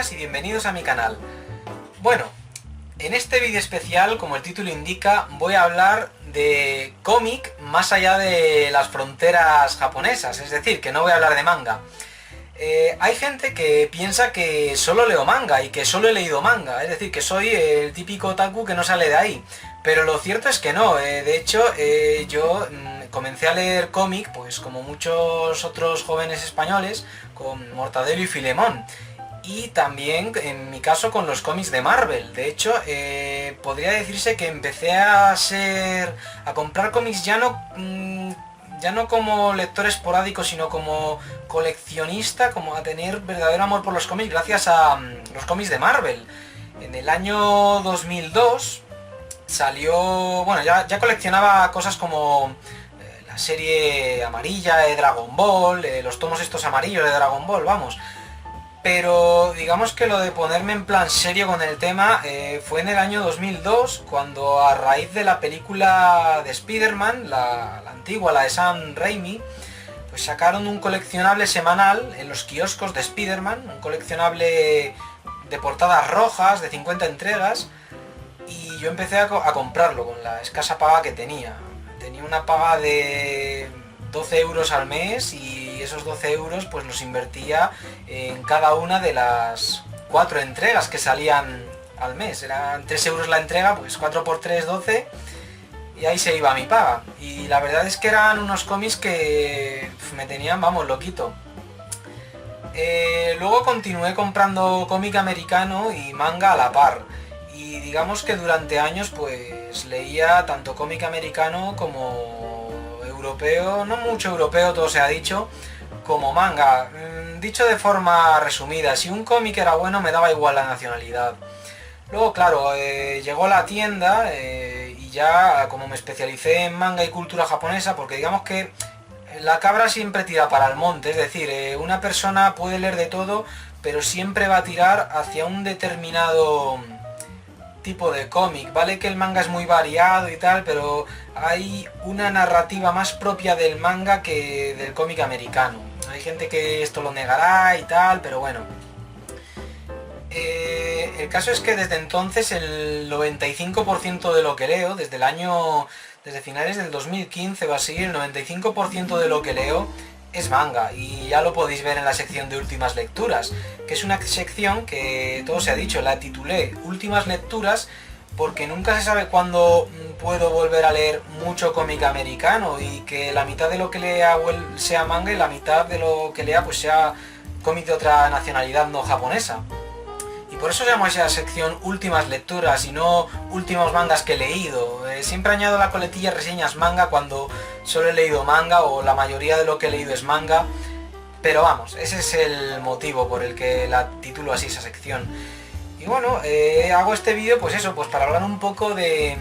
buenas y bienvenidos a mi canal. Bueno, en este vídeo especial, como el título indica, voy a hablar de cómic más allá de las fronteras japonesas, es decir, que no voy a hablar de manga. Hay gente que piensa que solo leo manga y que solo he leído manga, es decir, que soy el típico otaku que no sale de ahí. Pero lo cierto es que no, de hecho yo comencé a leer cómic, pues como muchos otros jóvenes españoles, con Mortadelo y Filemón. Y también, en mi caso, con los cómics de Marvel. De hecho, podría decirse que empecé a comprar cómics ya no como lector esporádico, sino como coleccionista, como a tener verdadero amor por los cómics gracias a los cómics de Marvel. En el año 2002 salió... Bueno, ya coleccionaba cosas como la serie amarilla de Dragon Ball, los tomos estos amarillos de Dragon Ball, vamos. Pero digamos que lo de ponerme en plan serio con el tema fue en el año 2002, cuando a raíz de la película de Spider-Man, la antigua, la de Sam Raimi, pues sacaron un coleccionable semanal en los kioscos de Spider-Man, un coleccionable de portadas rojas, de 50 entregas, y yo empecé a comprarlo con la escasa paga que tenía. Tenía una paga de 12 euros al mes y esos 12 euros pues los invertía en cada una de las 4 entregas que salían al mes. Eran 3 euros la entrega, pues 4 por 3, 12, y ahí se iba mi paga. Y la verdad es que eran unos cómics que me tenían, vamos, loquito. Luego continué comprando cómic americano y manga a la par. Y digamos que durante años pues leía tanto cómic americano como europeo, no mucho europeo, todo se ha dicho, como manga. Dicho de forma resumida, si un cómic era bueno me daba igual la nacionalidad. Luego, claro, llegó la tienda y ya como me especialicé en manga y cultura japonesa, porque digamos que la cabra siempre tira para el monte, es decir, una persona puede leer de todo, pero siempre va a tirar hacia un determinado tipo de cómic. Vale que el manga es muy variado y tal, pero hay una narrativa más propia del manga que del cómic americano. Hay gente que esto lo negará y tal, pero bueno. El caso es que desde entonces el 95% de lo que leo, desde finales del 2015 va a seguir, el 95% de lo que leo es manga, y ya lo podéis ver en la sección de últimas lecturas, que es una sección que, todo se ha dicho, la titulé últimas lecturas porque nunca se sabe cuándo puedo volver a leer mucho cómic americano y que la mitad de lo que lea sea manga y la mitad de lo que lea pues sea cómic de otra nacionalidad no japonesa. Y por eso llamo a esa sección últimas lecturas y no últimos mangas que he leído. Siempre añado la coletilla reseñas manga cuando solo he leído manga, o la mayoría de lo que he leído es manga. Pero vamos, ese es el motivo por el que la titulo así esa sección. Y bueno, hago este vídeo pues eso, pues para hablar un poco de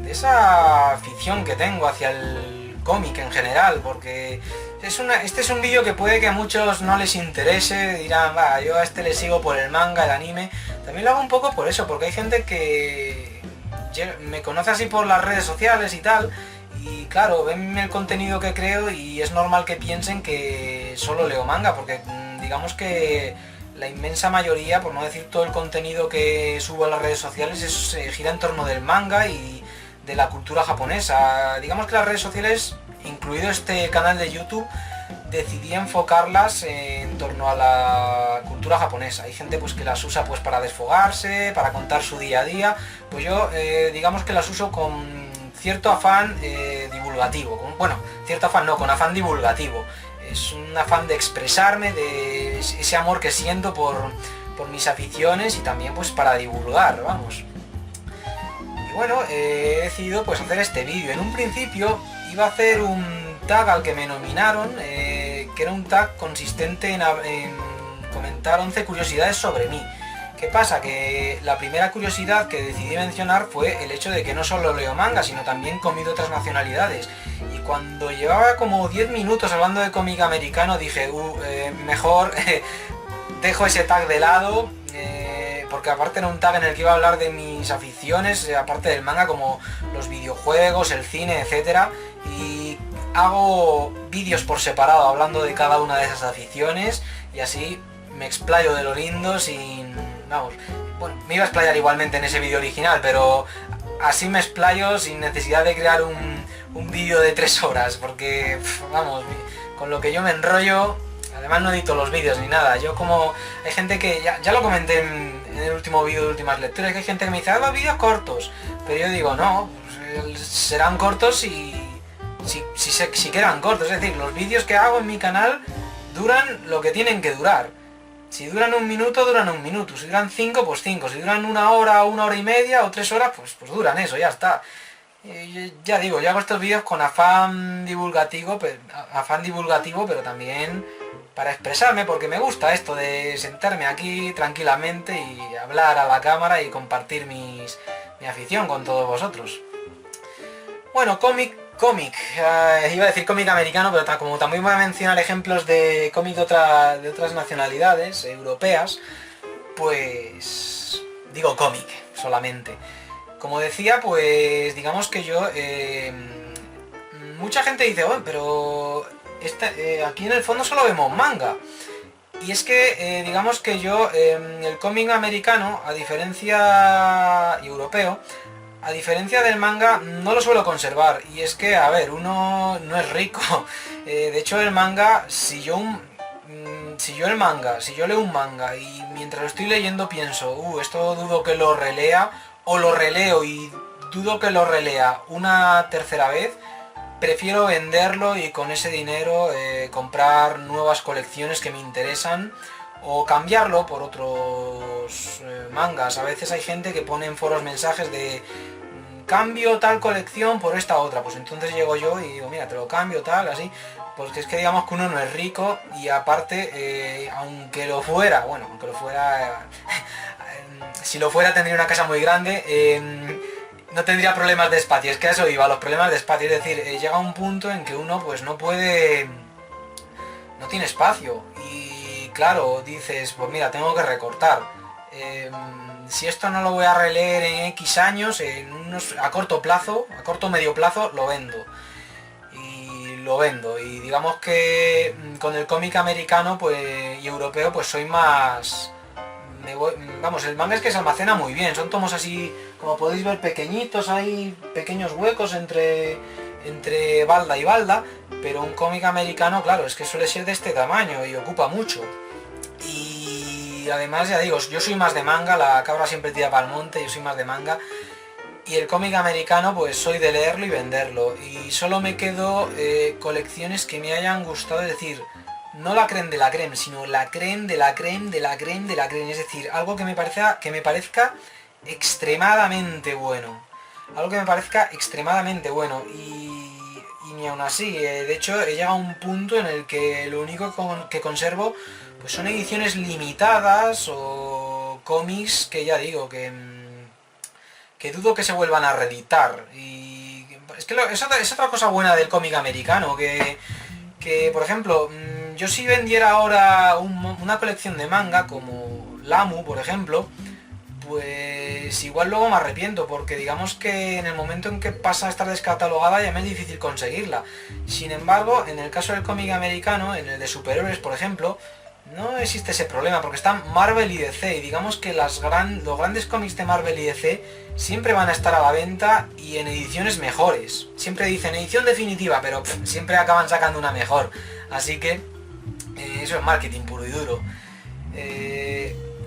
esa afición que tengo hacia el cómic en general, porque este es un vídeo que puede que a muchos no les interese, dirán, va, yo a este le sigo por el manga, el anime. También lo hago un poco por eso, porque hay gente que me conoce así por las redes sociales y tal, y claro, ven el contenido que creo y es normal que piensen que solo leo manga, porque digamos que la inmensa mayoría, por no decir todo el contenido que subo a las redes sociales, gira en torno del manga y de la cultura japonesa. Digamos que las redes sociales, incluido este canal de YouTube, decidí enfocarlas en torno a la cultura japonesa. Hay gente pues que las usa pues para desfogarse, para contar su día a día. Pues yo digamos que las uso con cierto afán divulgativo. Cierto afán no, con afán divulgativo. Es un afán de expresarme, de ese amor que siento por mis aficiones y también pues para divulgar, vamos. Y bueno, he decidido pues hacer este vídeo. En un principio iba a hacer un tag al que me nominaron, que era un tag consistente en comentar 11 curiosidades sobre mí. ¿Qué pasa? Que la primera curiosidad que decidí mencionar fue el hecho de que no solo leo manga, sino también cómic de otras nacionalidades. Y cuando llevaba como 10 minutos hablando de cómic americano dije, mejor dejo ese tag de lado, porque aparte era un tag en el que iba a hablar de mis aficiones, aparte del manga, como los videojuegos, el cine, etcétera, y hago vídeos por separado hablando de cada una de esas aficiones, y así me explayo de lo lindo sin... Vamos, bueno, me iba a explayar igualmente en ese vídeo original, pero así me explayo sin necesidad de crear un vídeo de 3 horas, porque, vamos, con lo que yo me enrollo, además no edito los vídeos ni nada. Yo como... Hay gente que... Ya lo comenté en el último vídeo de últimas lecturas, que hay gente que me dice, los vídeos cortos, pero yo digo, no, pues, serán cortos si quedan cortos, es decir, los vídeos que hago en mi canal duran lo que tienen que durar. Si duran 1 minuto, duran 1 minuto. Si duran 5, pues 5. Si duran 1 hora, 1 hora y media o 3 horas, pues duran eso, ya está. Ya digo, yo hago estos vídeos con afán divulgativo, pero también para expresarme, porque me gusta esto de sentarme aquí tranquilamente y hablar a la cámara y compartir mi afición con todos vosotros. Bueno, iba a decir cómic americano, pero como también voy a mencionar ejemplos de cómic de otras nacionalidades europeas, pues digo cómic solamente. Como decía, pues digamos que yo... mucha gente dice, bueno, pero aquí en el fondo solo vemos manga. Y es que digamos que yo el cómic americano, a diferencia europeo, a diferencia del manga, no lo suelo conservar. Y es que, a ver, uno no es rico. De hecho, el manga, si yo leo un manga y mientras lo estoy leyendo pienso, esto dudo que lo relea, o lo releo y dudo que lo relea una tercera vez, prefiero venderlo y con ese dinero comprar nuevas colecciones que me interesan, o cambiarlo por otros mangas. A veces hay gente que pone en foros mensajes de cambio tal colección por esta otra, pues entonces llego yo y digo, mira, te lo cambio tal, así, porque es que digamos que uno no es rico y aparte, aunque lo fuera, si lo fuera tendría una casa muy grande, no tendría problemas de espacio. Es que a eso iba, los problemas de espacio, es decir, llega un punto en que uno pues no tiene espacio y claro, dices, pues mira, tengo que recortar. Si esto no lo voy a releer en X años, a corto plazo, a corto medio plazo, lo vendo. Y digamos que con el cómic americano y europeo pues soy más... Vamos, el manga es que se almacena muy bien, son tomos así, como podéis ver, pequeñitos, hay pequeños huecos entre balda y balda, pero un cómic americano, claro, es que suele ser de este tamaño y ocupa mucho. Y además, ya digo, yo soy más de manga, la cabra siempre tira para el monte, yo soy más de manga. Y el cómic americano, pues soy de leerlo y venderlo. Y solo me quedo colecciones que me hayan gustado, es decir, no la creme de la creme, sino la creme de la creme de la creme de la creme. Es decir, algo que me parezca extremadamente bueno. Algo que me parezca extremadamente bueno. Y ni aún así, de hecho he llegado a un punto en el que lo único que conservo pues son ediciones limitadas o cómics que ya digo que dudo que se vuelvan a reeditar. Y es que es otra cosa buena del cómic americano, que por ejemplo, yo si vendiera ahora una colección de manga como Lamu, por ejemplo, pues igual luego me arrepiento, porque digamos que en el momento en que pasa a estar descatalogada ya me es difícil conseguirla. Sin embargo, en el caso del cómic americano, en el de superhéroes, por ejemplo, no existe ese problema, porque están Marvel y DC, y digamos que los grandes cómics de Marvel y DC siempre van a estar a la venta y en ediciones mejores. Siempre dicen edición definitiva, pero siempre acaban sacando una mejor. Así que eso es marketing puro y duro.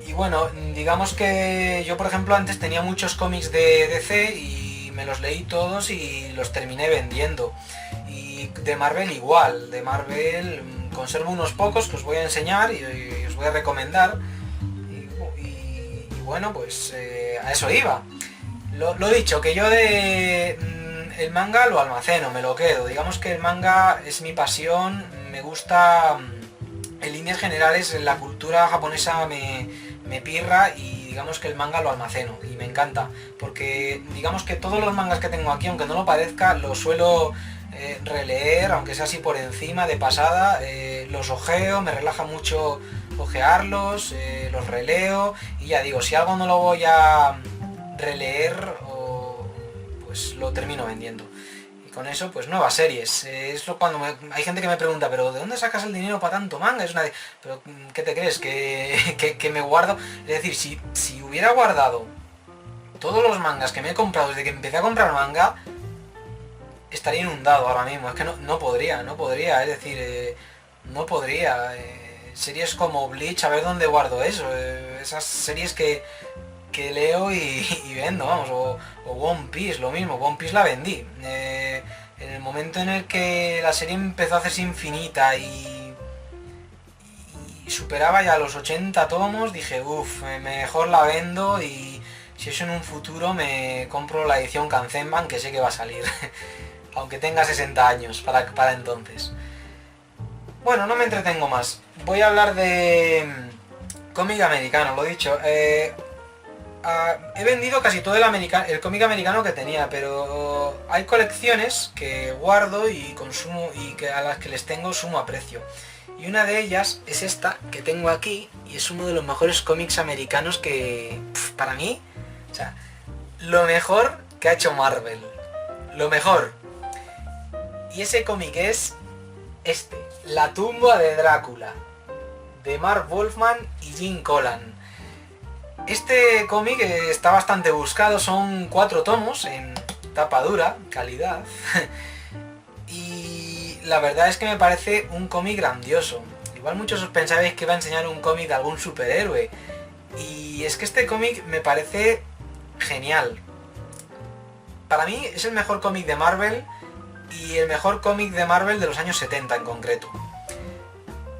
Y bueno, digamos que yo por ejemplo antes tenía muchos cómics de DC y me los leí todos y los terminé vendiendo. Y de Marvel igual, de Marvel conservo unos pocos que os voy a enseñar y os voy a recomendar. Y bueno, pues a eso iba. Lo dicho, que yo el manga lo almaceno, me lo quedo. Digamos que el manga es mi pasión, me gusta, en líneas generales la cultura japonesa me pirra y digamos que el manga lo almaceno y me encanta. Porque digamos que todos los mangas que tengo aquí, aunque no lo parezca, los suelo releer, aunque sea así por encima, de pasada, los ojeo, me relaja mucho ojearlos, los releo y ya digo, si algo no lo voy a releer, pues lo termino vendiendo. con eso, pues nuevas series. Hay gente que me pregunta, pero ¿de dónde sacas el dinero para tanto manga? Pero ¿qué te crees? ¿Que me guardo? Es decir, si hubiera guardado todos los mangas que me he comprado desde que empecé a comprar manga, estaría inundado ahora mismo. Es que no podría, es decir, no podría. Series como Bleach, a ver dónde guardo eso. Esas series que leo y vendo, vamos, o One Piece, lo mismo, One Piece la vendí. En el momento en el que la serie empezó a hacerse infinita y superaba ya los 80 tomos, dije, uff, mejor la vendo y si eso en un futuro me compro la edición Kanzenban, que sé que va a salir, aunque tenga 60 años para entonces. Bueno, no me entretengo más. Voy a hablar de cómic americano, lo dicho. He vendido casi todo el cómic americano que tenía, pero hay colecciones que guardo y consumo y a las que les tengo sumo aprecio. Y una de ellas es esta que tengo aquí y es uno de los mejores cómics americanos que, para mí, o sea, lo mejor que ha hecho Marvel. Lo mejor. Y ese cómic es La tumba de Drácula, de Marv Wolfman y Gene Colan. Este cómic está bastante buscado, son 4 tomos en tapa dura, calidad. Y la verdad es que me parece un cómic grandioso. Igual muchos os pensabais que iba a enseñar un cómic de algún superhéroe. Y es que este cómic me parece genial. Para mí es el mejor cómic de Marvel y el mejor cómic de Marvel de los años 70 en concreto.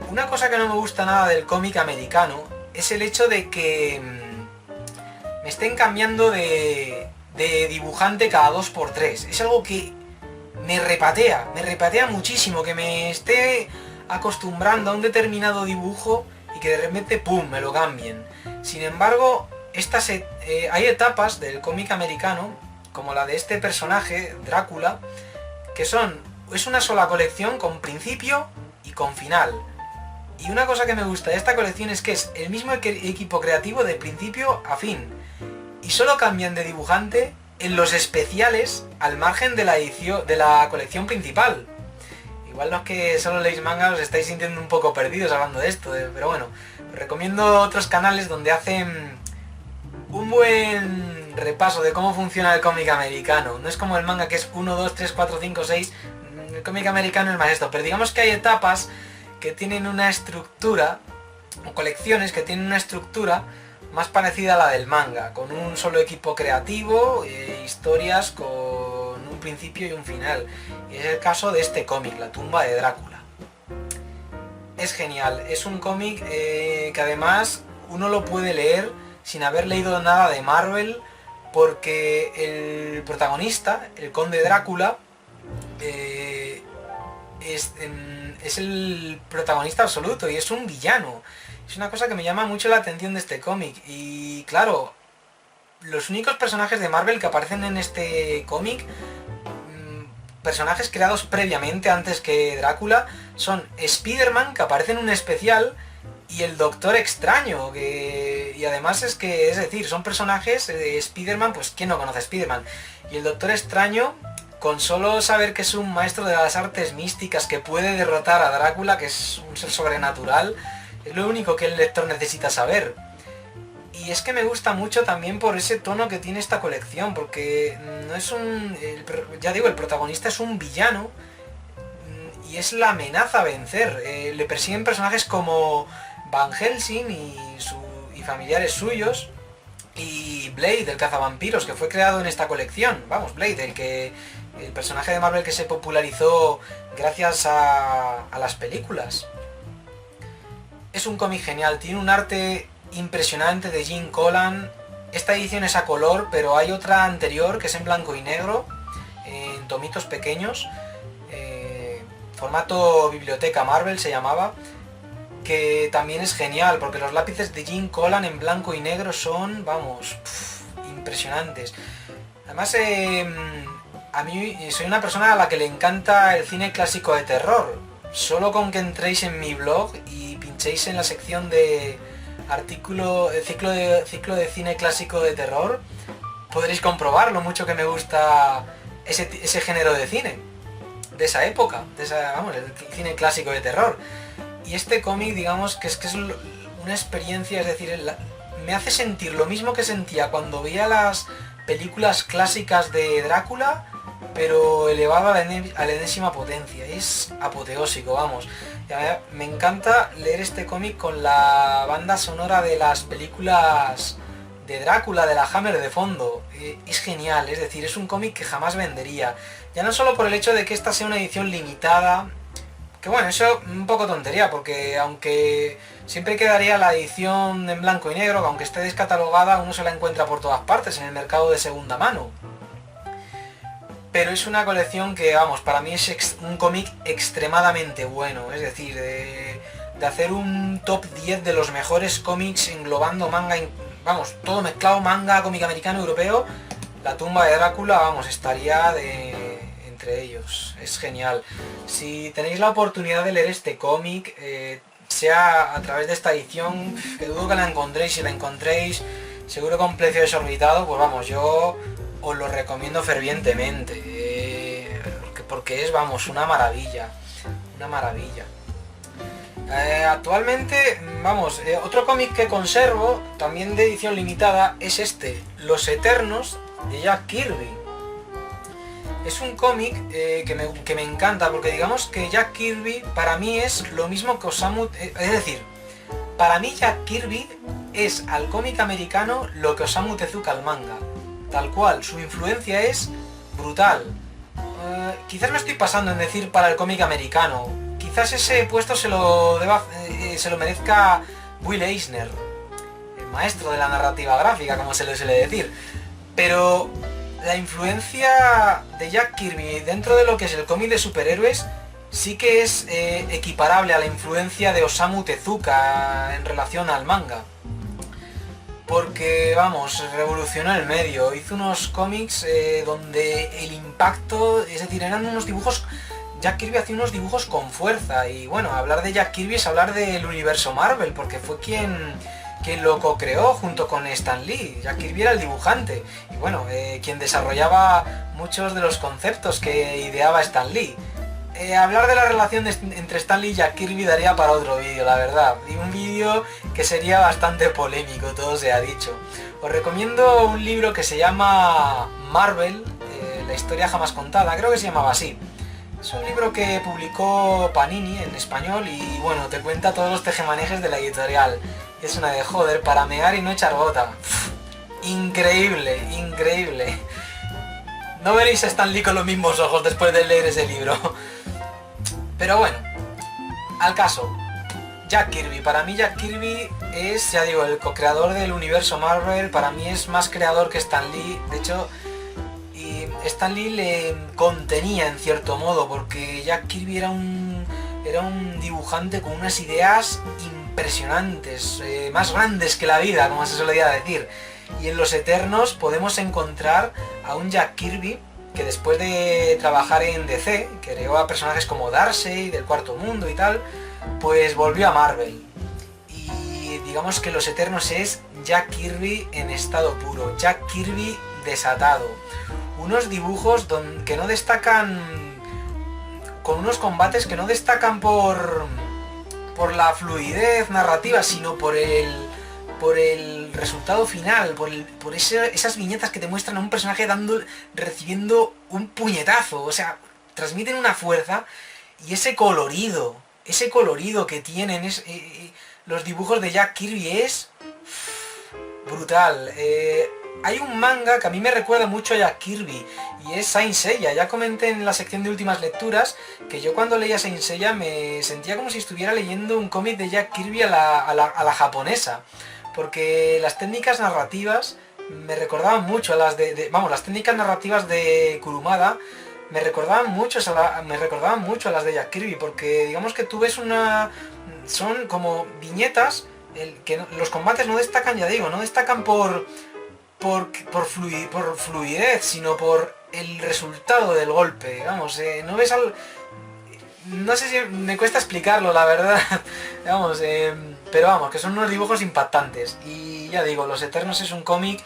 Una cosa que no me gusta nada del cómic americano es el hecho de que me estén cambiando de dibujante cada 2×3. Es algo que me repatea muchísimo, que me esté acostumbrando a un determinado dibujo y que de repente ¡pum!, me lo cambien. Sin embargo, hay etapas del cómic americano, como la de este personaje, Drácula, que es una sola colección con principio y con final. Y una cosa que me gusta de esta colección es que es el mismo equipo creativo de principio a fin. Y solo cambian de dibujante en los especiales al margen de la colección principal. Igual los que solo leéis manga os estáis sintiendo un poco perdidos hablando de esto, pero bueno, os recomiendo otros canales donde hacen un buen repaso de cómo funciona el cómic americano. No es como el manga que es 1, 2, 3, 4, 5, 6. El cómic americano es más esto, pero digamos que hay etapas que tienen una estructura, o colecciones que tienen una estructura más parecida a la del manga, con un solo equipo creativo, historias con un principio y un final. Y es el caso de este cómic, La tumba de Drácula. Es genial, es un cómic que además uno lo puede leer sin haber leído nada de Marvel, porque el protagonista, el conde Drácula, es el protagonista absoluto y es un villano. Es una cosa que me llama mucho la atención de este cómic. Y claro, los únicos personajes de Marvel que aparecen en este cómic, personajes creados previamente antes que Drácula, son Spider-Man, que aparece en un especial, y el Doctor Extraño, y además es decir, son personajes de Spider-Man, pues ¿quién no conoce a Spider-Man? Y el Doctor Extraño, con solo saber que es un maestro de las artes místicas que puede derrotar a Drácula, que es un ser sobrenatural, es lo único que el lector necesita saber. Y es que me gusta mucho también por ese tono que tiene esta colección, porque no es ya digo, el protagonista es un villano y es la amenaza a vencer. Le persiguen personajes como Van Helsing y familiares suyos, y Blade, el cazavampiros, que fue creado en esta colección. Vamos, Blade, el personaje de Marvel que se popularizó gracias a las películas. Es un cómic genial, tiene un arte impresionante de Gene Colan. Esta edición es a color, pero hay otra anterior que es en blanco y negro, en tomitos pequeños, formato biblioteca Marvel se llamaba, que también es genial, porque los lápices de Gene Colan en blanco y negro son, vamos, impresionantes. Además, a mí soy una persona a la que le encanta el cine clásico de terror. Solo con que entréis en mi blog y pinchéis en la sección de ciclo de cine clásico de terror, podréis comprobar lo mucho que me gusta ese género de cine, de esa época, vamos, el cine clásico de terror. Y este cómic, digamos, que es una experiencia, es decir, me hace sentir lo mismo que sentía cuando veía las películas clásicas de Drácula, pero elevado a la enésima potencia. Es apoteósico, vamos. Me encanta leer este cómic con la banda sonora de las películas de Drácula, de la Hammer de fondo. Es genial, es decir, es un cómic que jamás vendería. Ya no solo por el hecho de que esta sea una edición limitada, que bueno, eso un poco tontería, porque aunque siempre quedaría la edición en blanco y negro, que aunque esté descatalogada, uno se la encuentra por todas partes en el mercado de segunda mano. Pero es una colección que, vamos, para mí es un cómic extremadamente bueno, es decir, de hacer un top 10 de los mejores cómics englobando manga, vamos, todo mezclado, manga, cómic americano, europeo. La tumba de Drácula, vamos, estaría entre ellos. Es genial. Si tenéis la oportunidad de leer este cómic, sea a través de esta edición, que dudo que la encontréis, si la encontréis, seguro con precio desorbitado, pues vamos, yo os lo recomiendo fervientemente, porque es, vamos, una maravilla, una maravilla. Actualmente, vamos, otro cómic que conservo, también de edición limitada, es este, Los Eternos, de Jack Kirby. Es un cómic que me encanta, porque digamos que Jack Kirby para mí es lo mismo que Osamu, es decir, para mí Jack Kirby es al cómic americano lo que Osamu Tezuka al manga. Tal cual, su influencia es brutal. Quizás me estoy pasando en decir para el cómic americano. Quizás ese puesto se lo merezca Will Eisner, el maestro de la narrativa gráfica, como se le suele decir. Pero la influencia de Jack Kirby dentro de lo que es el cómic de superhéroes sí que es equiparable a la influencia de Osamu Tezuka en relación al manga. Porque, vamos, revolucionó el medio, hizo unos cómics donde el impacto, es decir, eran unos dibujos, Jack Kirby hacía unos dibujos con fuerza, y bueno, hablar de Jack Kirby es hablar del universo Marvel, porque fue quien lo co-creó junto con Stan Lee. Jack Kirby era el dibujante, y bueno, quien desarrollaba muchos de los conceptos que ideaba Stan Lee. Hablar de la relación entre Stan Lee y Jack Kirby daría para otro vídeo, la verdad. Y un vídeo que sería bastante polémico, todo se ha dicho. Os recomiendo un libro que se llama Marvel, la historia jamás contada, creo que se llamaba así. Es un libro que publicó Panini en español y bueno, te cuenta todos los tejemanejes de la editorial. Es una de joder, para mear y no echar gota. Increíble, increíble. No veréis a Stan Lee con los mismos ojos después de leer ese libro. Pero bueno, al caso, Jack Kirby. Para mí Jack Kirby es, ya digo, el co-creador del universo Marvel. Para mí es más creador que Stan Lee. De hecho, y Stan Lee le contenía en cierto modo, porque Jack Kirby era un dibujante con unas ideas impresionantes, más grandes que la vida, como se solía decir. Y en Los Eternos podemos encontrar a un Jack Kirby que después de trabajar en DC, que creó a personajes como Darkseid, del Cuarto Mundo y tal, pues volvió a Marvel. Y digamos que Los Eternos es Jack Kirby en estado puro, Jack Kirby desatado. Unos dibujos que no destacan, con unos combates que no destacan por la fluidez narrativa, sino por el resultado final, por esas viñetas que te muestran a un personaje recibiendo un puñetazo, o sea, transmiten una fuerza, y ese colorido que tienen los dibujos de Jack Kirby es brutal. Hay un manga que a mí me recuerda mucho a Jack Kirby y es Saint Seiya. Ya comenté en la sección de últimas lecturas que yo cuando leía Saint Seiya me sentía como si estuviera leyendo un cómic de Jack Kirby a la japonesa, porque las técnicas narrativas me recordaban mucho a las las técnicas narrativas de Kurumada me recordaban mucho a las de Jack Kirby, porque digamos que tú ves son como viñetas, que los combates no destacan, ya digo, no destacan por fluidez, sino por el resultado del golpe. Vamos, no ves no sé si me cuesta explicarlo, la verdad. Vamos, pero vamos, que son unos dibujos impactantes. Y ya digo, Los Eternos es un cómic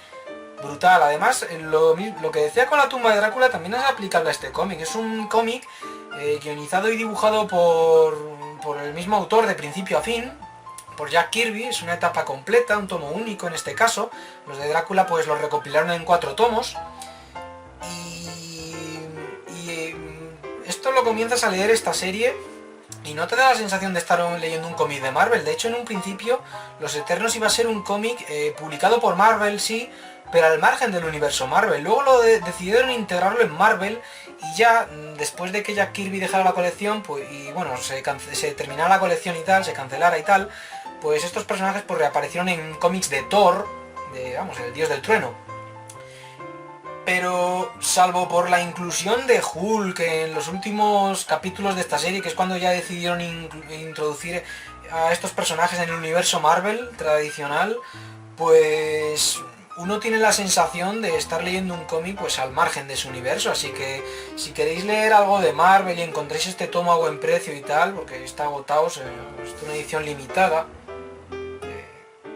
brutal. Además, lo que decía con la tumba de Drácula también es aplicable a este cómic. Es un cómic guionizado y dibujado por el mismo autor de principio a fin, por Jack Kirby. Es una etapa completa, un tomo único en este caso. Los de Drácula pues los recopilaron en 4 tomos. Y esto lo comienzas a leer esta serie y no te da la sensación de estar leyendo un cómic de Marvel. De hecho, en un principio, Los Eternos iba a ser un cómic publicado por Marvel, sí, pero al margen del universo Marvel. Luego decidieron integrarlo en Marvel y ya, después de que Jack Kirby dejara la colección, pues, y bueno, se terminara la colección y tal, se cancelara y tal, pues estos personajes pues reaparecieron en cómics de Thor, vamos, el dios del trueno. Pero salvo por la inclusión de Hulk en los últimos capítulos de esta serie, que es cuando ya decidieron introducir a estos personajes en el universo Marvel tradicional, pues uno tiene la sensación de estar leyendo un cómic pues al margen de su universo. Así que si queréis leer algo de Marvel y encontréis este tomo a buen precio y tal, porque está agotado, es una edición limitada,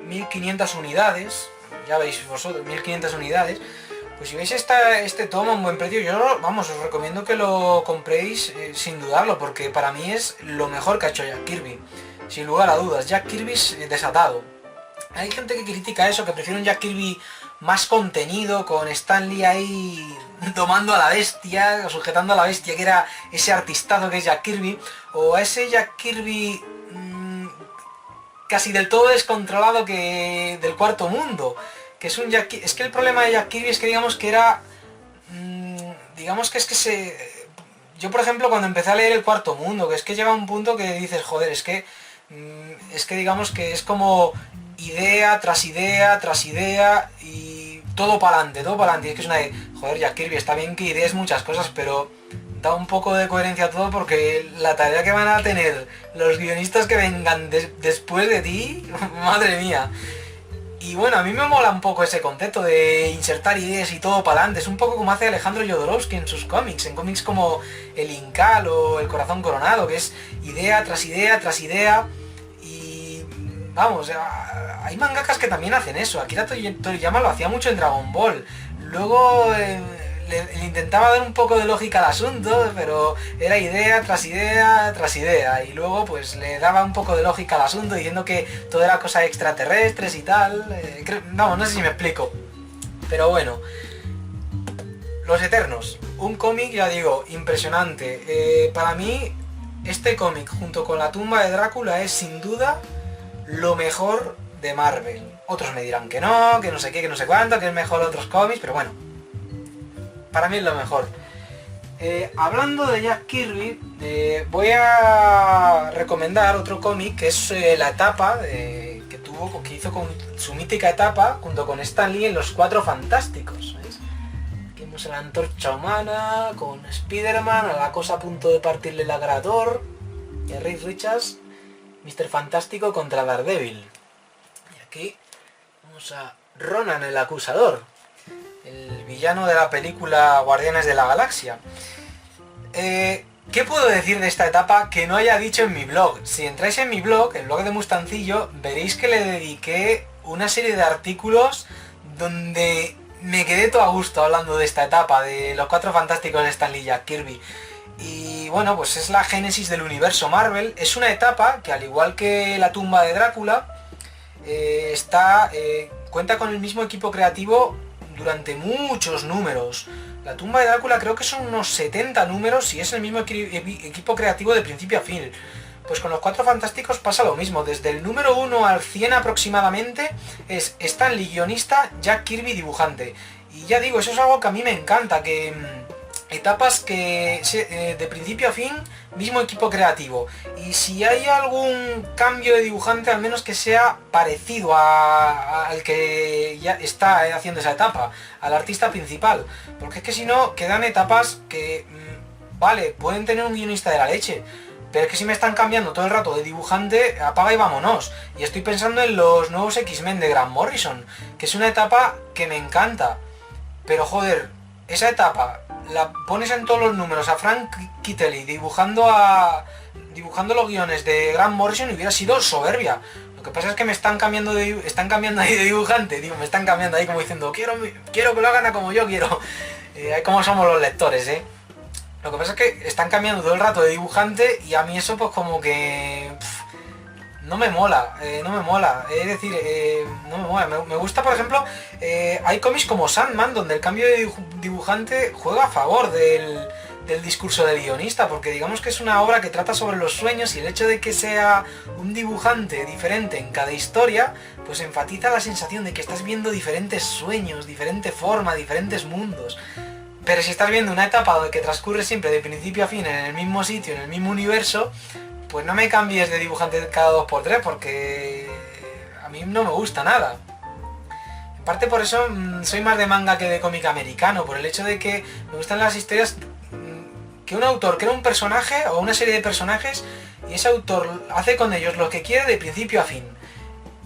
1500 unidades, ya veis vosotros, 1500 unidades. Pues si veis este tomo a un buen precio, yo, vamos, os recomiendo que lo compréis sin dudarlo, porque para mí es lo mejor que ha hecho Jack Kirby, sin lugar a dudas. Jack Kirby es desatado. Hay gente que critica eso, que prefiere un Jack Kirby más contenido, con Stan Lee ahí domando a la bestia, sujetando a la bestia, que era ese artistazo que es Jack Kirby, o a ese Jack Kirby casi del todo descontrolado del Cuarto Mundo. Que es un Jack, es que el problema de Jack Kirby es que digamos que era, digamos que es que yo por ejemplo cuando empecé a leer el Cuarto Mundo, que es que llega un punto que dices, joder, es que digamos que es como idea tras idea tras idea y todo para adelante, y es que es una de, joder, Jack Kirby, está bien que idees muchas cosas, pero da un poco de coherencia a todo, porque la tarea que van a tener los guionistas que vengan después de ti, madre mía. Y bueno, a mí me mola un poco ese concepto de insertar ideas y todo para adelante. Es un poco como hace Alejandro Jodorowsky en sus cómics, en cómics como El Incal o El Corazón Coronado, que es idea tras idea tras idea. Y vamos, hay mangakas que también hacen eso. Akira Toriyama lo hacía mucho en Dragon Ball. Luego le intentaba dar un poco de lógica al asunto, pero era idea tras idea tras idea, y luego pues le daba un poco de lógica al asunto diciendo que todo era cosa de extraterrestres y tal. No sé si me explico, pero bueno. Los Eternos, un cómic, ya digo, impresionante. Para mí este cómic junto con La tumba de Drácula es sin duda lo mejor de Marvel. Otros me dirán que no sé qué, que no sé cuánto, que es mejor otros cómics, pero bueno, para mí es lo mejor. Hablando de Jack Kirby, voy a recomendar otro cómic que es la etapa que hizo con su mítica etapa junto con Stan Lee en Los Cuatro Fantásticos. ¿Veis? Aquí vemos a la Antorcha Humana con Spider-Man, a la Cosa a punto de partirle el agrador, y a Reed Richards, Mr. Fantástico contra Daredevil. Y aquí vemos a Ronan el Acusador, el villano de la película Guardianes de la Galaxia. ¿Qué puedo decir de esta etapa que no haya dicho en mi blog? Si entráis en mi blog, el blog de Mustancillo, veréis que le dediqué una serie de artículos donde me quedé todo a gusto hablando de esta etapa, de los Cuatro Fantásticos de Stan Lee y Jack Kirby. Y bueno, pues es la génesis del universo Marvel. Es una etapa que, al igual que La tumba de Drácula, cuenta con el mismo equipo creativo durante muchos números. La tumba de Drácula creo que son unos 70 números y es el mismo equipo creativo de principio a fin. Pues con los Cuatro Fantásticos pasa lo mismo. Desde el número 1 al 100 aproximadamente es Stan Lee guionista, Jack Kirby dibujante. Y ya digo, eso es algo que a mí me encanta, que etapas que de principio a fin, mismo equipo creativo. Y si hay algún cambio de dibujante, al menos que sea parecido al que ya está haciendo esa etapa, al artista principal. Porque es que si no, quedan etapas que, vale, pueden tener un guionista de la leche, pero es que si me están cambiando todo el rato de dibujante, apaga y vámonos. Y estoy pensando en los nuevos X-Men de Grant Morrison, que es una etapa que me encanta. Pero joder, esa etapa la pones en todos los números a Frank Kittley dibujando los guiones de Grant Morrison y hubiera sido soberbia. Lo que pasa es que me están cambiando ahí de dibujante, digo, me están cambiando ahí como diciendo, quiero que lo hagan como yo quiero. Como somos los lectores, Lo que pasa es que están cambiando todo el rato de dibujante y a mí eso pues como que... no me mola, no me mola. Es decir, no me mola. Me gusta, por ejemplo, hay cómics como Sandman, donde el cambio de dibujante juega a favor del discurso del guionista, porque digamos que es una obra que trata sobre los sueños y el hecho de que sea un dibujante diferente en cada historia, pues enfatiza la sensación de que estás viendo diferentes sueños, diferente forma, diferentes mundos. Pero si estás viendo una etapa que transcurre siempre de principio a fin en el mismo sitio, en el mismo universo, pues no me cambies de dibujante cada 2x3 porque a mí no me gusta nada. En parte por eso soy más de manga que de cómic americano, por el hecho de que me gustan las historias que un autor crea un personaje o una serie de personajes y ese autor hace con ellos lo que quiere de principio a fin.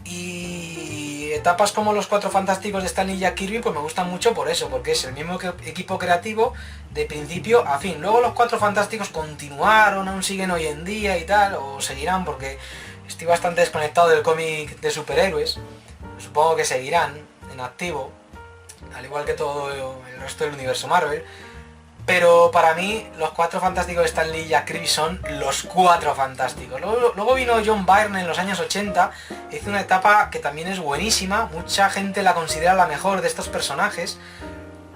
Y etapas como los Cuatro Fantásticos de Stan Lee y Jack Kirby pues me gustan mucho por eso, porque es el mismo equipo creativo de principio a fin. Luego los Cuatro Fantásticos continuaron, aún siguen hoy en día y tal, o seguirán porque estoy bastante desconectado del cómic de superhéroes. Supongo que seguirán en activo, al igual que todo el resto del universo Marvel. Pero para mí los Cuatro Fantásticos de Stan Lee y Jack Kirby son los Cuatro Fantásticos. Luego vino John Byrne en los años 80, hizo una etapa que también es buenísima, mucha gente la considera la mejor de estos personajes,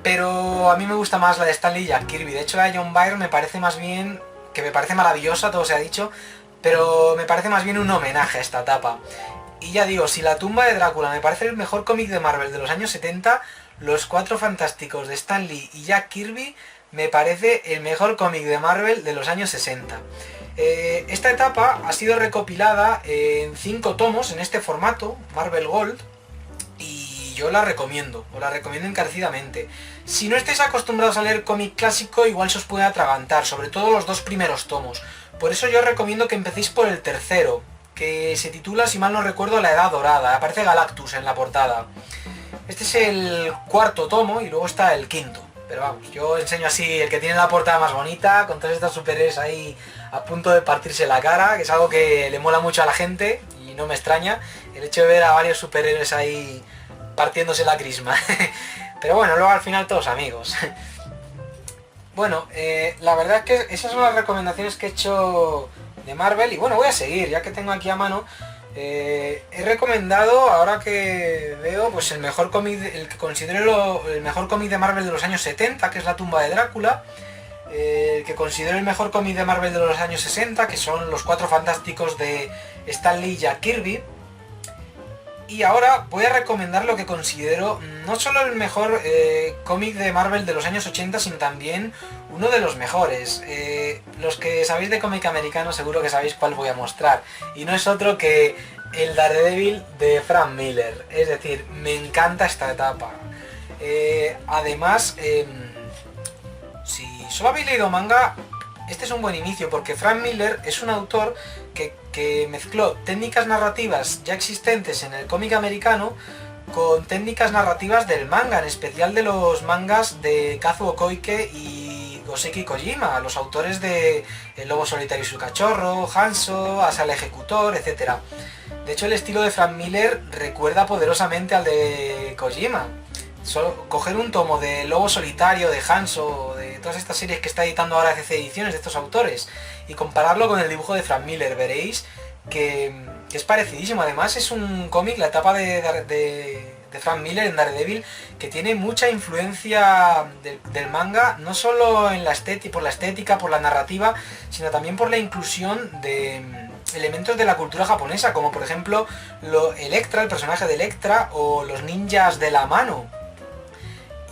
pero a mí me gusta más la de Stan Lee y Jack Kirby. De hecho la de John Byrne me parece más bien, que me parece maravillosa, todo se ha dicho, pero me parece más bien un homenaje a esta etapa. Y ya digo, si La tumba de Drácula me parece el mejor cómic de Marvel de los años 70, los Cuatro Fantásticos de Stan Lee y Jack Kirby me parece el mejor cómic de Marvel de los años 60. Esta etapa ha sido recopilada en 5 tomos en este formato, Marvel Gold, y yo la recomiendo, os la recomiendo encarecidamente. Si no estáis acostumbrados a leer cómic clásico, igual se os puede atragantar, sobre todo los 2 primeros tomos. Por eso yo os recomiendo que empecéis por el tercero, que se titula, si mal no recuerdo, La Edad Dorada. Aparece Galactus en la portada. Este es el 4.º tomo y luego está el 5.º. Pero vamos, yo enseño así el que tiene la portada más bonita, con todos estos superhéroes ahí a punto de partirse la cara, que es algo que le mola mucho a la gente y no me extraña el hecho de ver a varios superhéroes ahí partiéndose la crisma. Pero bueno, luego al final todos amigos. Bueno, la verdad es que esas son las recomendaciones que he hecho de Marvel y bueno, voy a seguir, ya que tengo aquí a mano. He recomendado, ahora que veo, pues el mejor cómic, el que considero el mejor cómic de Marvel de los años 70, que es La tumba de Drácula, el que considero el mejor cómic de Marvel de los años 60, que son los Cuatro Fantásticos de Stan Lee y Jack Kirby. Y ahora voy a recomendar lo que considero no solo el mejor cómic de Marvel de los años 80, sino también uno de los mejores. Los que sabéis de cómic americano seguro que sabéis cuál voy a mostrar. Y no es otro que el Daredevil de Frank Miller. Es decir, me encanta esta etapa. Además, si solo habéis leído manga, este es un buen inicio porque Frank Miller es un autor que mezcló técnicas narrativas ya existentes en el cómic americano con técnicas narrativas del manga, en especial de los mangas de Kazuo Koike y Goseki Kojima, los autores de El lobo solitario y su cachorro, Hanzo, Asa el ejecutor, etc. De hecho, el estilo de Frank Miller recuerda poderosamente al de Kojima. Solo coger un tomo de Lobo Solitario, de Hanzo, de todas estas series que está editando ahora CC Ediciones de estos autores y compararlo con el dibujo de Frank Miller, veréis que es parecidísimo. Además es un cómic, la etapa de Frank Miller en Daredevil, que tiene mucha influencia del manga, no solo en por la estética, por la narrativa, sino también por la inclusión de elementos de la cultura japonesa, como por ejemplo Electra, el personaje de Electra, o los ninjas de la mano.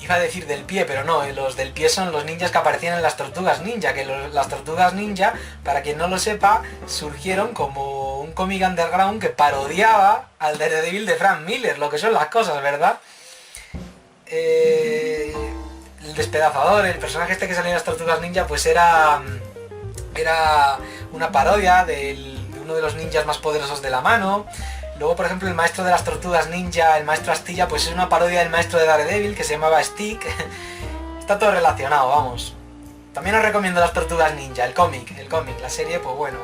Iba a decir del pie, pero no, los del pie son los ninjas que aparecían en las Tortugas Ninja, que las Tortugas Ninja, para quien no lo sepa, surgieron como un cómic underground que parodiaba al Daredevil de Frank Miller, lo que son las cosas, ¿verdad? El Despedazador, el personaje este que salía en las Tortugas Ninja, pues era una parodia de uno de los ninjas más poderosos de la mano. Luego, por ejemplo, el maestro de las Tortugas Ninja, el maestro Astilla, pues es una parodia del maestro de Daredevil que se llamaba Stick. Está todo relacionado, vamos. También os recomiendo las Tortugas Ninja, el cómic, la serie, pues bueno,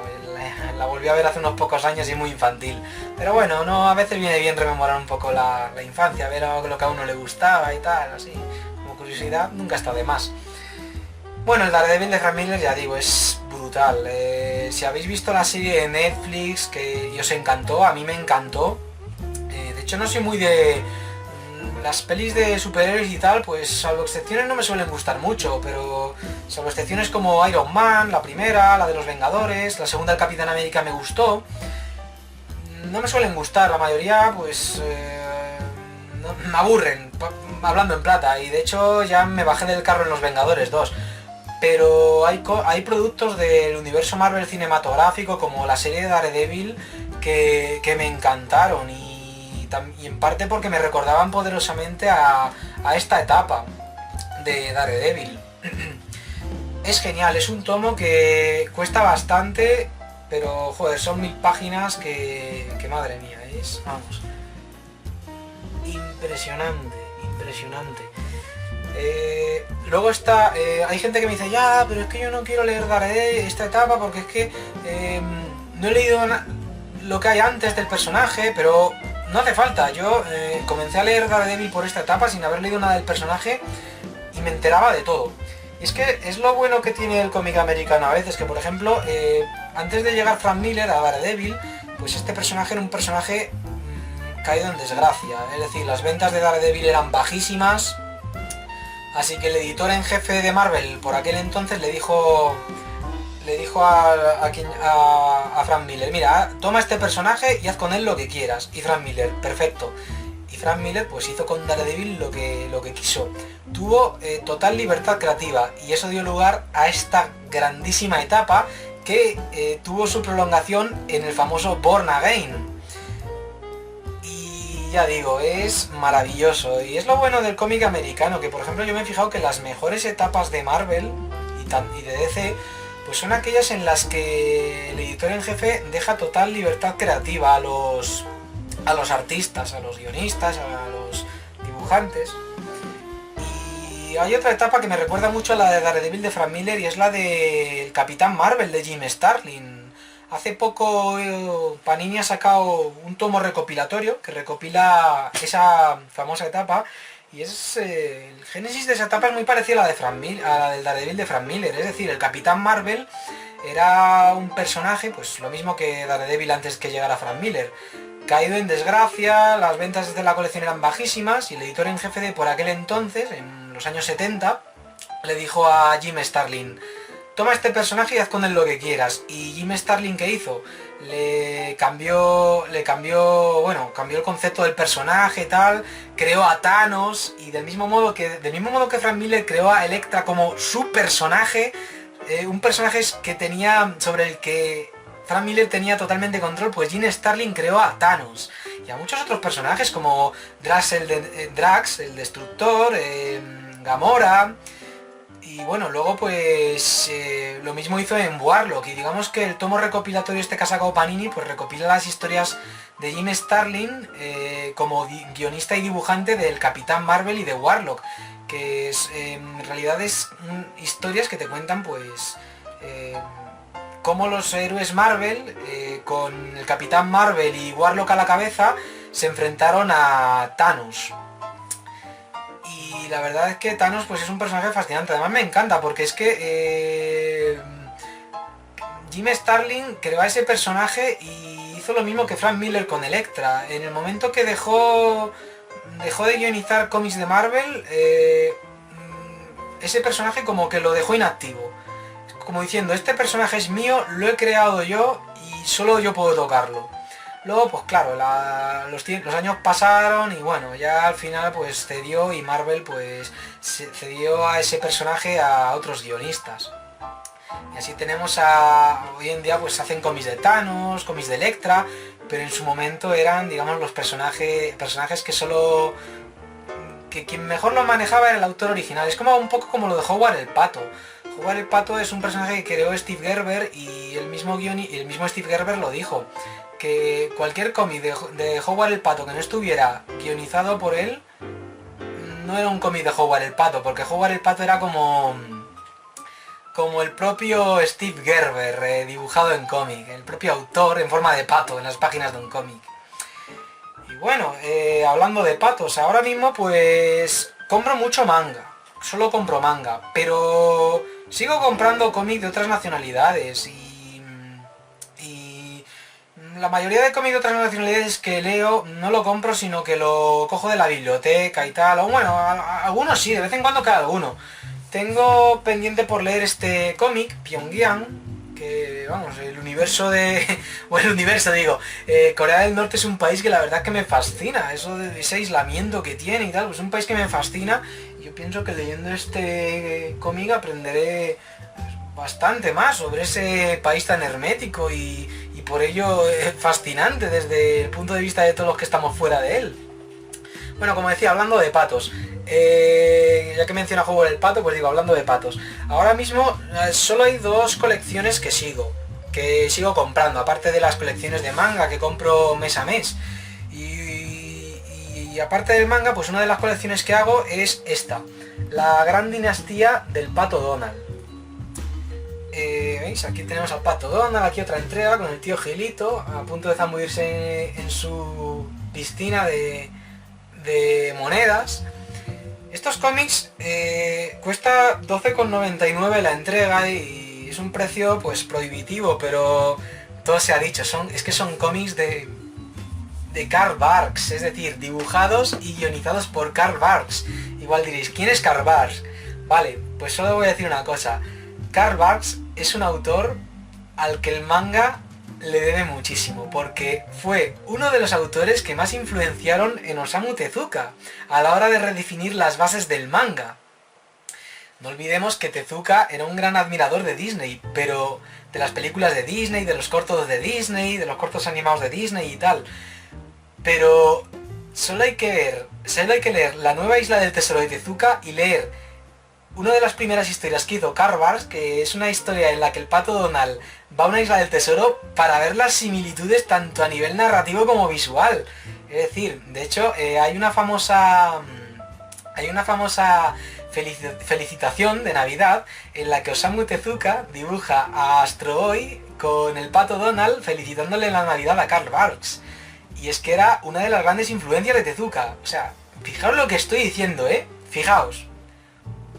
la volví a ver hace unos pocos años y muy infantil. Pero bueno, no, a veces viene bien rememorar un poco la infancia, ver lo que a uno le gustaba y tal, así, como curiosidad, nunca está de más. Bueno, el Daredevil de Frank Miller, ya digo, es brutal. Si habéis visto la serie de Netflix, que os encantó, a mí me encantó. De hecho, no soy muy de... Las pelis de superhéroes y tal, pues salvo excepciones no me suelen gustar mucho, pero salvo excepciones como Iron Man, la primera, la de los Vengadores, la segunda del Capitán América me gustó. No me suelen gustar, la mayoría pues me aburren, hablando en plata, y de hecho ya me bajé del carro en los Vengadores 2. Pero hay productos del universo Marvel cinematográfico como la serie de Daredevil que me encantaron y en parte porque me recordaban poderosamente a esta etapa de Daredevil. Es genial, es un tomo que cuesta bastante, pero joder, son 1000 páginas que madre mía, es, vamos, impresionante, impresionante. Luego está, hay gente que me dice, ya, pero es que yo no quiero leer Daredevil esta etapa porque es que no he leído lo que hay antes del personaje, pero no hace falta. Yo comencé a leer Daredevil por esta etapa sin haber leído nada del personaje y me enteraba de todo. Y es que es lo bueno que tiene el cómic americano a veces, que por ejemplo, antes de llegar Frank Miller a Daredevil, pues este personaje era un personaje caído en desgracia. Es decir, las ventas de Daredevil eran bajísimas. Así que el editor en jefe de Marvel por aquel entonces le dijo a Frank Miller, mira, toma este personaje y haz con él lo que quieras. Y Frank Miller, perfecto. Y Frank Miller pues hizo con Daredevil lo que quiso. Tuvo total libertad creativa y eso dio lugar a esta grandísima etapa que tuvo su prolongación en el famoso Born Again. Ya digo, es maravilloso y es lo bueno del cómic americano, que por ejemplo yo me he fijado que las mejores etapas de Marvel y de DC pues son aquellas en las que el editor en jefe deja total libertad creativa a los artistas, a los guionistas, a los dibujantes. Y hay otra etapa que me recuerda mucho a la de Daredevil de Frank Miller y es la del Capitán Marvel de Jim Starlin. Hace poco Panini ha sacado un tomo recopilatorio que recopila esa famosa etapa y es el génesis de esa etapa es muy parecido a la del Daredevil de Frank Miller. Es decir, el Capitán Marvel era un personaje, pues lo mismo que Daredevil antes que llegara Frank Miller, caído en desgracia, las ventas de la colección eran bajísimas y el editor en jefe de por aquel entonces, en los años 70, le dijo a Jim Starlin, toma este personaje y haz con él lo que quieras. Y Jim Starlin, ¿qué hizo? Cambió el concepto del personaje y tal, creó a Thanos y del mismo modo que Frank Miller creó a Elektra como su personaje, un personaje sobre el que Frank Miller tenía totalmente control, pues Jim Starlin creó a Thanos y a muchos otros personajes como Drax el Destructor, Gamora. Y bueno, luego pues lo mismo hizo en Warlock y digamos que el tomo recopilatorio este que ha sacado Panini pues recopila las historias de Jim Starlin como guionista y dibujante del Capitán Marvel y de Warlock, que en realidad es historias que te cuentan pues cómo los héroes Marvel con el Capitán Marvel y Warlock a la cabeza se enfrentaron a Thanos. Y la verdad es que Thanos pues es un personaje fascinante, además me encanta porque es que Jim Starlin creó a ese personaje y hizo lo mismo que Frank Miller con Elektra. En el momento que dejó de guionizar cómics de Marvel, ese personaje como que lo dejó inactivo, como diciendo, este personaje es mío, lo he creado yo y solo yo puedo tocarlo. Luego, pues claro, los años pasaron y bueno, ya al final pues cedió y Marvel pues cedió a ese personaje a otros guionistas. Y así tenemos hoy en día pues hacen cómics de Thanos, cómics de Elektra, pero en su momento eran, digamos, los personajes que solo... que quien mejor lo manejaba era el autor original. Es como un poco como lo de Howard el Pato. Howard el Pato es un personaje que creó Steve Gerber y el mismo Steve Gerber lo dijo, que cualquier cómic de Howard el Pato que no estuviera guionizado por él no era un cómic de Howard el Pato, porque Howard el Pato era como como el propio Steve Gerber, dibujado en cómic, el propio autor en forma de pato en las páginas de un cómic. Y bueno, hablando de patos, ahora mismo pues compro mucho manga, solo compro manga, pero sigo comprando cómic de otras nacionalidades y la mayoría de cómics de otras nacionalidades que leo no lo compro, sino que lo cojo de la biblioteca y tal, o bueno, algunos sí, de vez en cuando cada alguno. Tengo pendiente por leer este cómic, Pyongyang, que vamos, el universo de... o el universo digo, Corea del Norte es un país que la verdad que me fascina, eso de ese aislamiento que tiene y tal, pues es un país que me fascina, y yo pienso que leyendo este cómic aprenderé bastante más sobre ese país tan hermético y por ello fascinante desde el punto de vista de todos los que estamos fuera de él. Bueno, como decía, hablando de patos, ya que menciona Juego del Pato, pues digo, hablando de patos. Ahora mismo solo hay dos colecciones que sigo comprando, aparte de las colecciones de manga que compro mes a mes. Y aparte del manga, pues una de las colecciones que hago es esta, la gran dinastía del Pato Donald. ¿Veis? Aquí tenemos al Pato Donald, aquí otra entrega con el tío Gilito, a punto de zambullirse en su piscina de monedas. Estos cómics cuesta 12,99 la entrega y es un precio pues prohibitivo, pero todo se ha dicho, es que son cómics de Carl Barks, es decir, dibujados y guionizados por Carl Barks. Igual diréis, ¿quién es Carl Barks? Vale, pues solo voy a decir una cosa. Carl Barks es un autor al que el manga le debe muchísimo, porque fue uno de los autores que más influenciaron en Osamu Tezuka a la hora de redefinir las bases del manga. No olvidemos que Tezuka era un gran admirador de Disney, pero de las películas de Disney, de los cortos de Disney, de los cortos animados de Disney y tal. Pero solo hay que leer La nueva isla del tesoro de Tezuka y leer una de las primeras historias que hizo Carl Barks, que es una historia en la que el Pato Donald va a una isla del tesoro, para ver las similitudes tanto a nivel narrativo como visual. Es decir, de hecho, hay una famosa felicitación de Navidad en la que Osamu Tezuka dibuja a Astro Boy con el Pato Donald felicitándole la Navidad a Carl Barks. Y es que era una de las grandes influencias de Tezuka. O sea, fijaos lo que estoy diciendo, fijaos.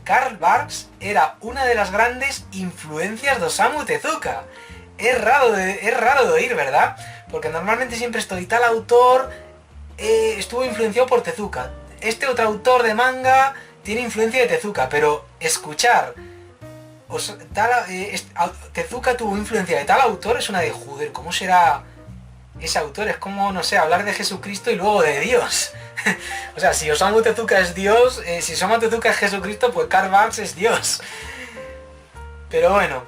Carl Barks era una de las grandes influencias de Osamu Tezuka. Es raro de oír, ¿verdad? Porque normalmente siempre estoy, tal autor estuvo influenciado por Tezuka. Este otro autor de manga tiene influencia de Tezuka, pero escuchar Tezuka tuvo influencia de tal autor es una de joder, ¿cómo será ese autor? Es como, no sé, hablar de Jesucristo y luego de Dios. O sea, si Osamu Tezuka es Dios, si Osamu Tezuka es Jesucristo, pues Karl Barks es Dios. Pero bueno,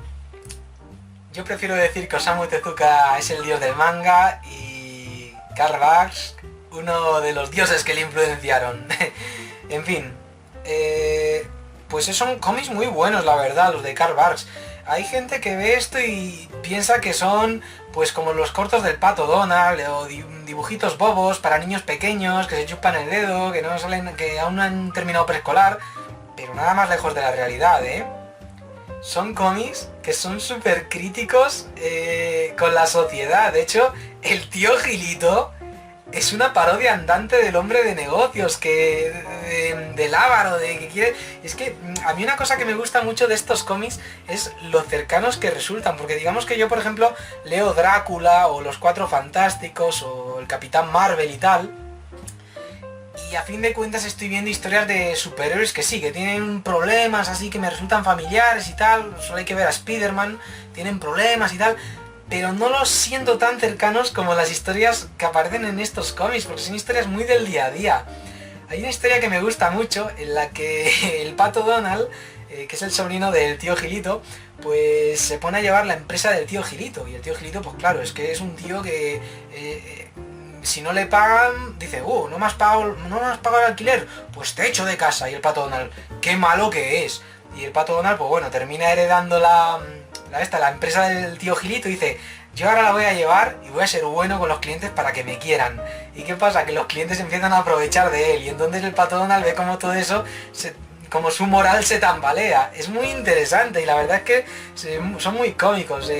yo prefiero decir que Osamu Tezuka es el dios del manga y Karl Barks uno de los dioses que le influenciaron. En fin, pues son cómics muy buenos, la verdad, los de Karl Barks. Hay gente que ve esto y piensa que son pues como los cortos del Pato Donald o dibujitos bobos para niños pequeños que se chupan el dedo, que no salen, que aún no han terminado preescolar, pero nada más lejos de la realidad, Son cómics que son súper críticos con la sociedad. De hecho, el tío Gilito es una parodia andante del hombre de negocios, del avaro, de que quiere... Es que a mí una cosa que me gusta mucho de estos cómics es lo cercanos que resultan, porque digamos que yo, por ejemplo, leo Drácula o Los Cuatro Fantásticos o el Capitán Marvel y tal, y a fin de cuentas estoy viendo historias de superhéroes que sí, que tienen problemas así que me resultan familiares y tal, solo hay que ver a Spider-Man, tienen problemas y tal, pero no los siento tan cercanos como las historias que aparecen en estos cómics, porque son historias muy del día a día. Hay una historia que me gusta mucho, en la que el Pato Donald, que es el sobrino del tío Gilito, pues se pone a llevar la empresa del tío Gilito, y el tío Gilito, pues claro, es que es un tío que... si no le pagan, dice, no me has pagado el alquiler, pues te echo de casa. Y el Pato Donald, qué malo que es. Y el Pato Donald, pues bueno, termina heredando la empresa del tío Gilito y dice, yo ahora la voy a llevar y voy a ser bueno con los clientes para que me quieran. ¿Y qué pasa? Que los clientes empiezan a aprovechar de él, y entonces el Pato Donald ve como todo eso como su moral se tambalea. Es muy interesante y la verdad es que son muy cómicos.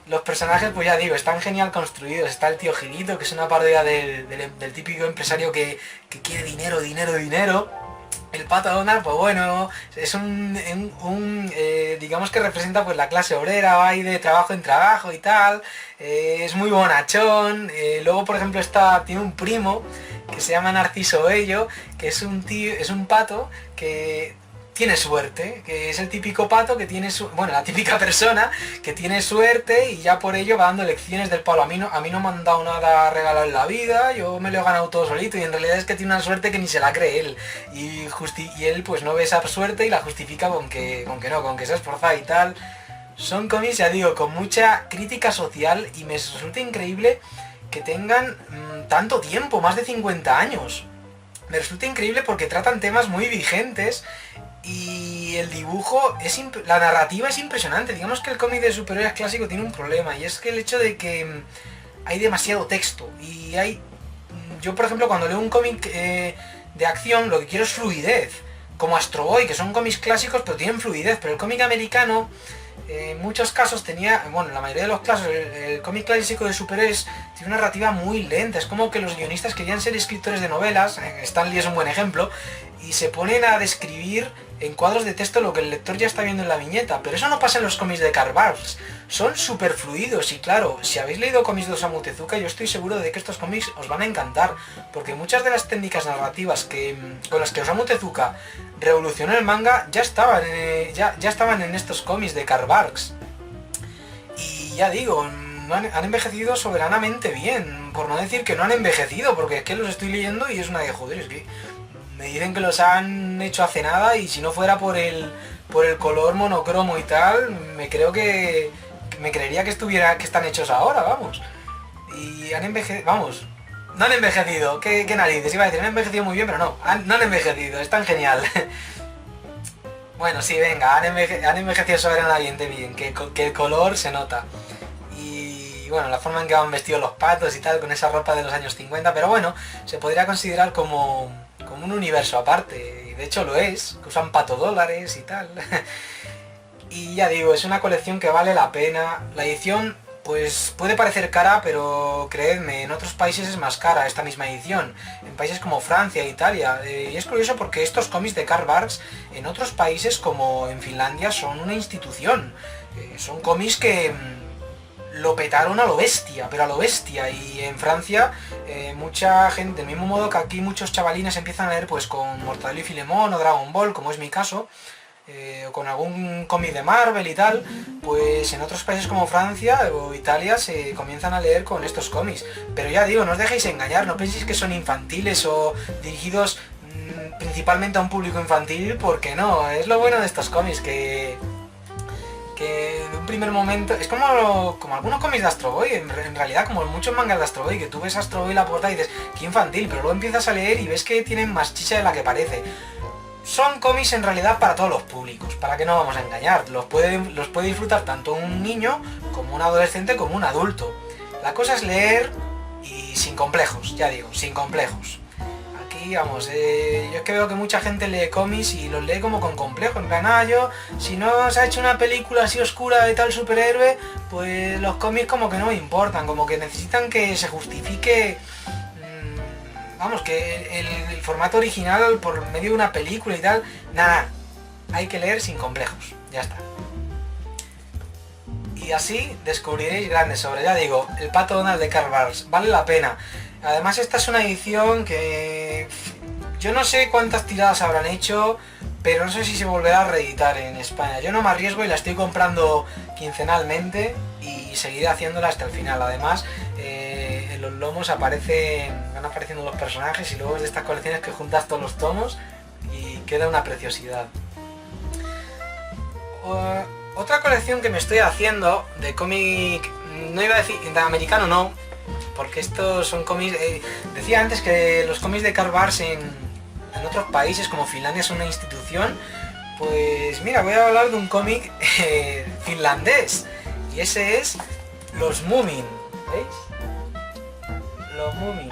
Los personajes, pues ya digo, están genial construidos. Está el tío Gilito, que es una parodia del típico empresario que quiere dinero, dinero, dinero. El Pato Donald, pues bueno, es digamos que representa pues la clase obrera, va ahí de trabajo en trabajo y tal. Es muy bonachón. Luego, por ejemplo, tiene un primo que se llama Narciso Bello, que es un pato que tiene suerte, que es el típico pato que tiene la típica persona que tiene suerte y ya por ello va dando lecciones del palo. A mí no me han dado nada regalado en la vida, yo me lo he ganado todo solito, y en realidad es que tiene una suerte que ni se la cree él. Y él pues no ve esa suerte y la justifica con que se ha esforzado y tal. Son cómics, ya digo, con mucha crítica social, y me resulta increíble que tengan tanto tiempo, más de 50 años. Me resulta increíble porque tratan temas muy vigentes. Y el dibujo, la narrativa es impresionante. Digamos que el cómic de superhéroes clásico tiene un problema, y es que el hecho de que hay demasiado texto. Y yo, por ejemplo, cuando leo un cómic de acción, lo que quiero es fluidez. Como Astro Boy, que son cómics clásicos, pero tienen fluidez. Pero el cómic americano, en muchos casos en la mayoría de los casos, el cómic clásico de superhéroes tiene una narrativa muy lenta. Es como que los guionistas querían ser escritores de novelas, Stan Lee es un buen ejemplo, y se ponen a describir en cuadros de texto lo que el lector ya está viendo en la viñeta. Pero eso no pasa en los cómics de Karl Barks. Son súper fluidos, y claro, si habéis leído cómics de Osamu Tezuka, yo estoy seguro de que estos cómics os van a encantar, porque muchas de las técnicas narrativas con las que Osamu Tezuka revolucionó el manga ya estaban en estos cómics de Karl Barks. Y ya digo, han envejecido soberanamente bien, por no decir que no han envejecido, porque es que los estoy leyendo y es una de joder, es que me dicen que los han hecho hace nada, y si no fuera por el color monocromo y tal, me creería que están hechos ahora, vamos. Y han envejecido, vamos, no han envejecido, ¿qué narices? Iba a decir, han envejecido muy bien, pero no han envejecido, están genial. Bueno, sí, venga, han envejecido soberanamente bien, que el color se nota. Y bueno, la forma en que van vestidos los patos y tal, con esa ropa de los años 50, pero bueno, se podría considerar como un universo aparte, y de hecho lo es, que usan patodólares y tal. Y ya digo, es una colección que vale la pena. La edición pues puede parecer cara, pero creedme, en otros países es más cara esta misma edición, en países como Francia e Italia. Y es curioso porque estos cómics de Karl Barks en otros países como en Finlandia son una institución. Son cómics que lo petaron a lo bestia, pero a lo bestia. Y en Francia mucha gente, del mismo modo que aquí muchos chavalines empiezan a leer pues con Mortadelo y Filemón o Dragon Ball, como es mi caso, o con algún cómic de Marvel y tal, pues en otros países como Francia o Italia se comienzan a leer con estos cómics. Pero ya digo, no os dejéis engañar, no penséis que son infantiles o dirigidos principalmente a un público infantil, porque no, es lo bueno de estos cómics, que en un primer momento es como algunos cómics de Astro Boy, en realidad como muchos mangas de Astro Boy, que tú ves Astro Boy la portada y dices, qué infantil, pero luego empiezas a leer y ves que tienen más chicha de la que parece. Son cómics en realidad para todos los públicos, para que no vamos a engañar, los puede disfrutar tanto un niño como un adolescente como un adulto. La cosa es leer y sin complejos, ya digo, sin complejos. Aquí vamos, yo es que veo que mucha gente lee cómics y los lee como con complejos, en plan, si no se ha hecho una película así oscura de tal superhéroe, pues los cómics como que no me importan, como que necesitan que se justifique, vamos, que el formato original por medio de una película y tal. Nada, hay que leer sin complejos, ya está. Y así descubriréis grandes obras, ya digo, el Pato Donald de Karl Barks, vale la pena. Además esta es una edición que yo no sé cuántas tiradas habrán hecho, pero no sé si se volverá a reeditar en España. Yo no me arriesgo y la estoy comprando quincenalmente y seguiré haciéndola hasta el final. Además, en los lomos van apareciendo los personajes, y luego es de estas colecciones que juntas todos los tomos y queda una preciosidad. Otra colección que me estoy haciendo de cómic, no iba a decir de americano, no, porque estos son cómics, decía antes que los cómics de Karl Barks en otros países como Finlandia son una institución. Pues mira, voy a hablar de un cómic finlandés, y ese es Los Moomin, ¿veis? Los Moomin.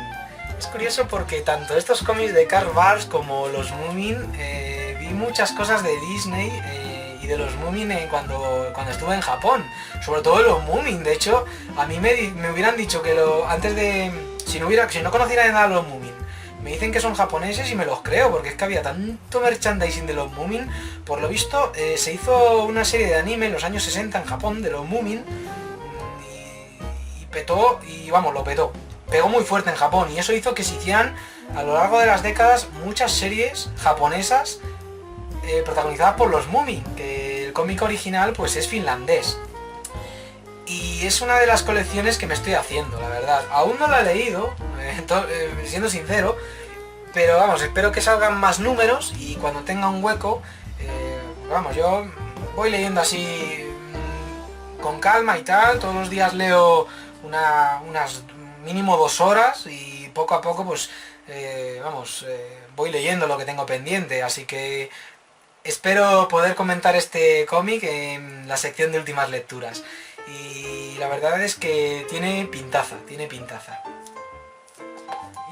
Es curioso porque tanto estos cómics de Karl Barks como Los Moomin vi muchas cosas de Disney y de los Moomin cuando estuve en Japón, sobre todo de los Moomin. De hecho, a mí me hubieran dicho que antes de... Si no conociera nada de los Moomin, me dicen que son japoneses y me los creo, porque es que había tanto merchandising de los Moomin. Por lo visto, se hizo una serie de anime en los años 60 en Japón de los Moomin y petó, y vamos, lo petó. Pegó muy fuerte en Japón y eso hizo que se hicieran a lo largo de las décadas muchas series japonesas protagonizadas por los Moomin, que el cómic original pues es finlandés. Y es una de las colecciones que me estoy haciendo, la verdad. Aún no la he leído, siendo sincero, pero vamos, espero que salgan más números y cuando tenga un hueco, vamos, yo voy leyendo así con calma y tal. Todos los días leo unas mínimo 2 horas y poco a poco pues voy leyendo lo que tengo pendiente, así que espero poder comentar este cómic en la sección de últimas lecturas. Y la verdad es que tiene pintaza.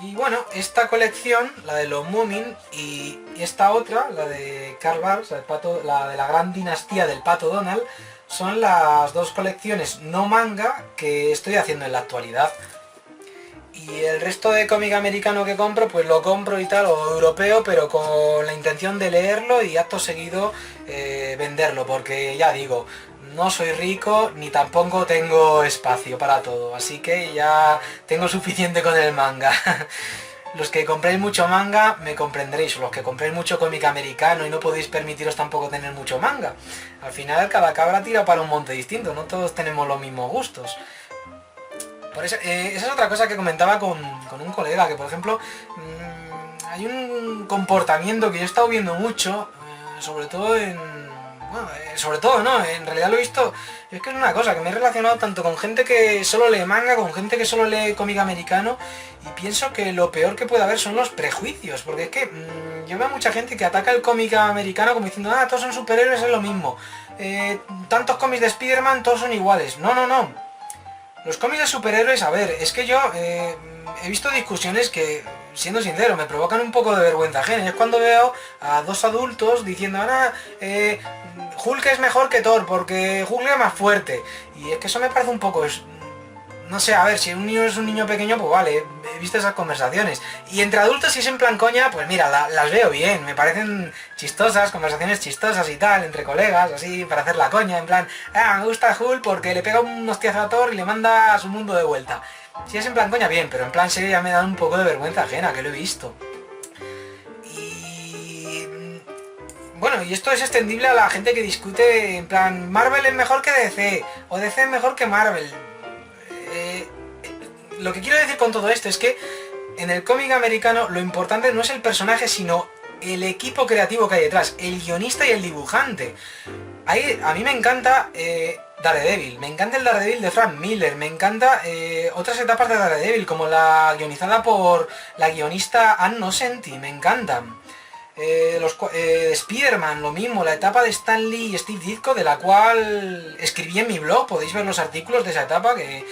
Y bueno, esta colección, la de los Moomin, y esta otra, la de Karl Barks, la de la gran dinastía del Pato Donald, son las dos colecciones no manga que estoy haciendo en la actualidad. Y el resto de cómic americano que compro, pues lo compro y tal, o europeo, pero con la intención de leerlo y acto seguido venderlo, porque ya digo, no soy rico ni tampoco tengo espacio para todo, así que ya tengo suficiente con el manga. Los que compréis mucho manga me comprenderéis, o los que compréis mucho cómic americano y no podéis permitiros tampoco tener mucho manga. Al final cada cabra tira para un monte distinto, no todos tenemos los mismos gustos. Por eso, esa es otra cosa que comentaba con un colega, que por ejemplo hay un comportamiento que yo he estado viendo mucho, sobre todo no, en realidad lo he visto, es que es una cosa que me he relacionado tanto con gente que solo lee manga, con gente que solo lee cómic americano, y pienso que lo peor que puede haber son los prejuicios, porque es que yo veo a mucha gente que ataca el cómic americano como diciendo, todos son superhéroes, es lo mismo, tantos cómics de Spider-Man, todos son iguales. No. Los cómics de superhéroes, a ver, es que yo he visto discusiones que, siendo sincero, me provocan un poco de vergüenza ajena. Es cuando veo a dos adultos diciendo, Hulk es mejor que Thor porque Hulk es más fuerte. Y es que eso me parece un poco... No sé, a ver, si un niño es un niño pequeño, pues vale, he visto esas conversaciones. Y entre adultos, si es en plan coña, pues mira, las veo bien, me parecen chistosas, conversaciones chistosas y tal, entre colegas, así, para hacer la coña, en plan, me gusta Hulk porque le pega un hostiazo a Thor y le manda a su mundo de vuelta. Si es en plan coña, bien, pero en plan serio ya me da un poco de vergüenza ajena, que lo he visto. Y... bueno, y esto es extendible a la gente que discute, en plan, Marvel es mejor que DC, o DC es mejor que Marvel. Lo que quiero decir con todo esto es que en el cómic americano lo importante no es el personaje, sino el equipo creativo que hay detrás, el guionista y el dibujante. A mí me encanta Daredevil, me encanta el Daredevil de Frank Miller, me encanta otras etapas de Daredevil, como la guionizada por la guionista Ann Nocenti, me encantan. Spider-Man, lo mismo, la etapa de Stan Lee y Steve Ditko, de la cual escribí en mi blog, podéis ver los artículos de esa etapa, que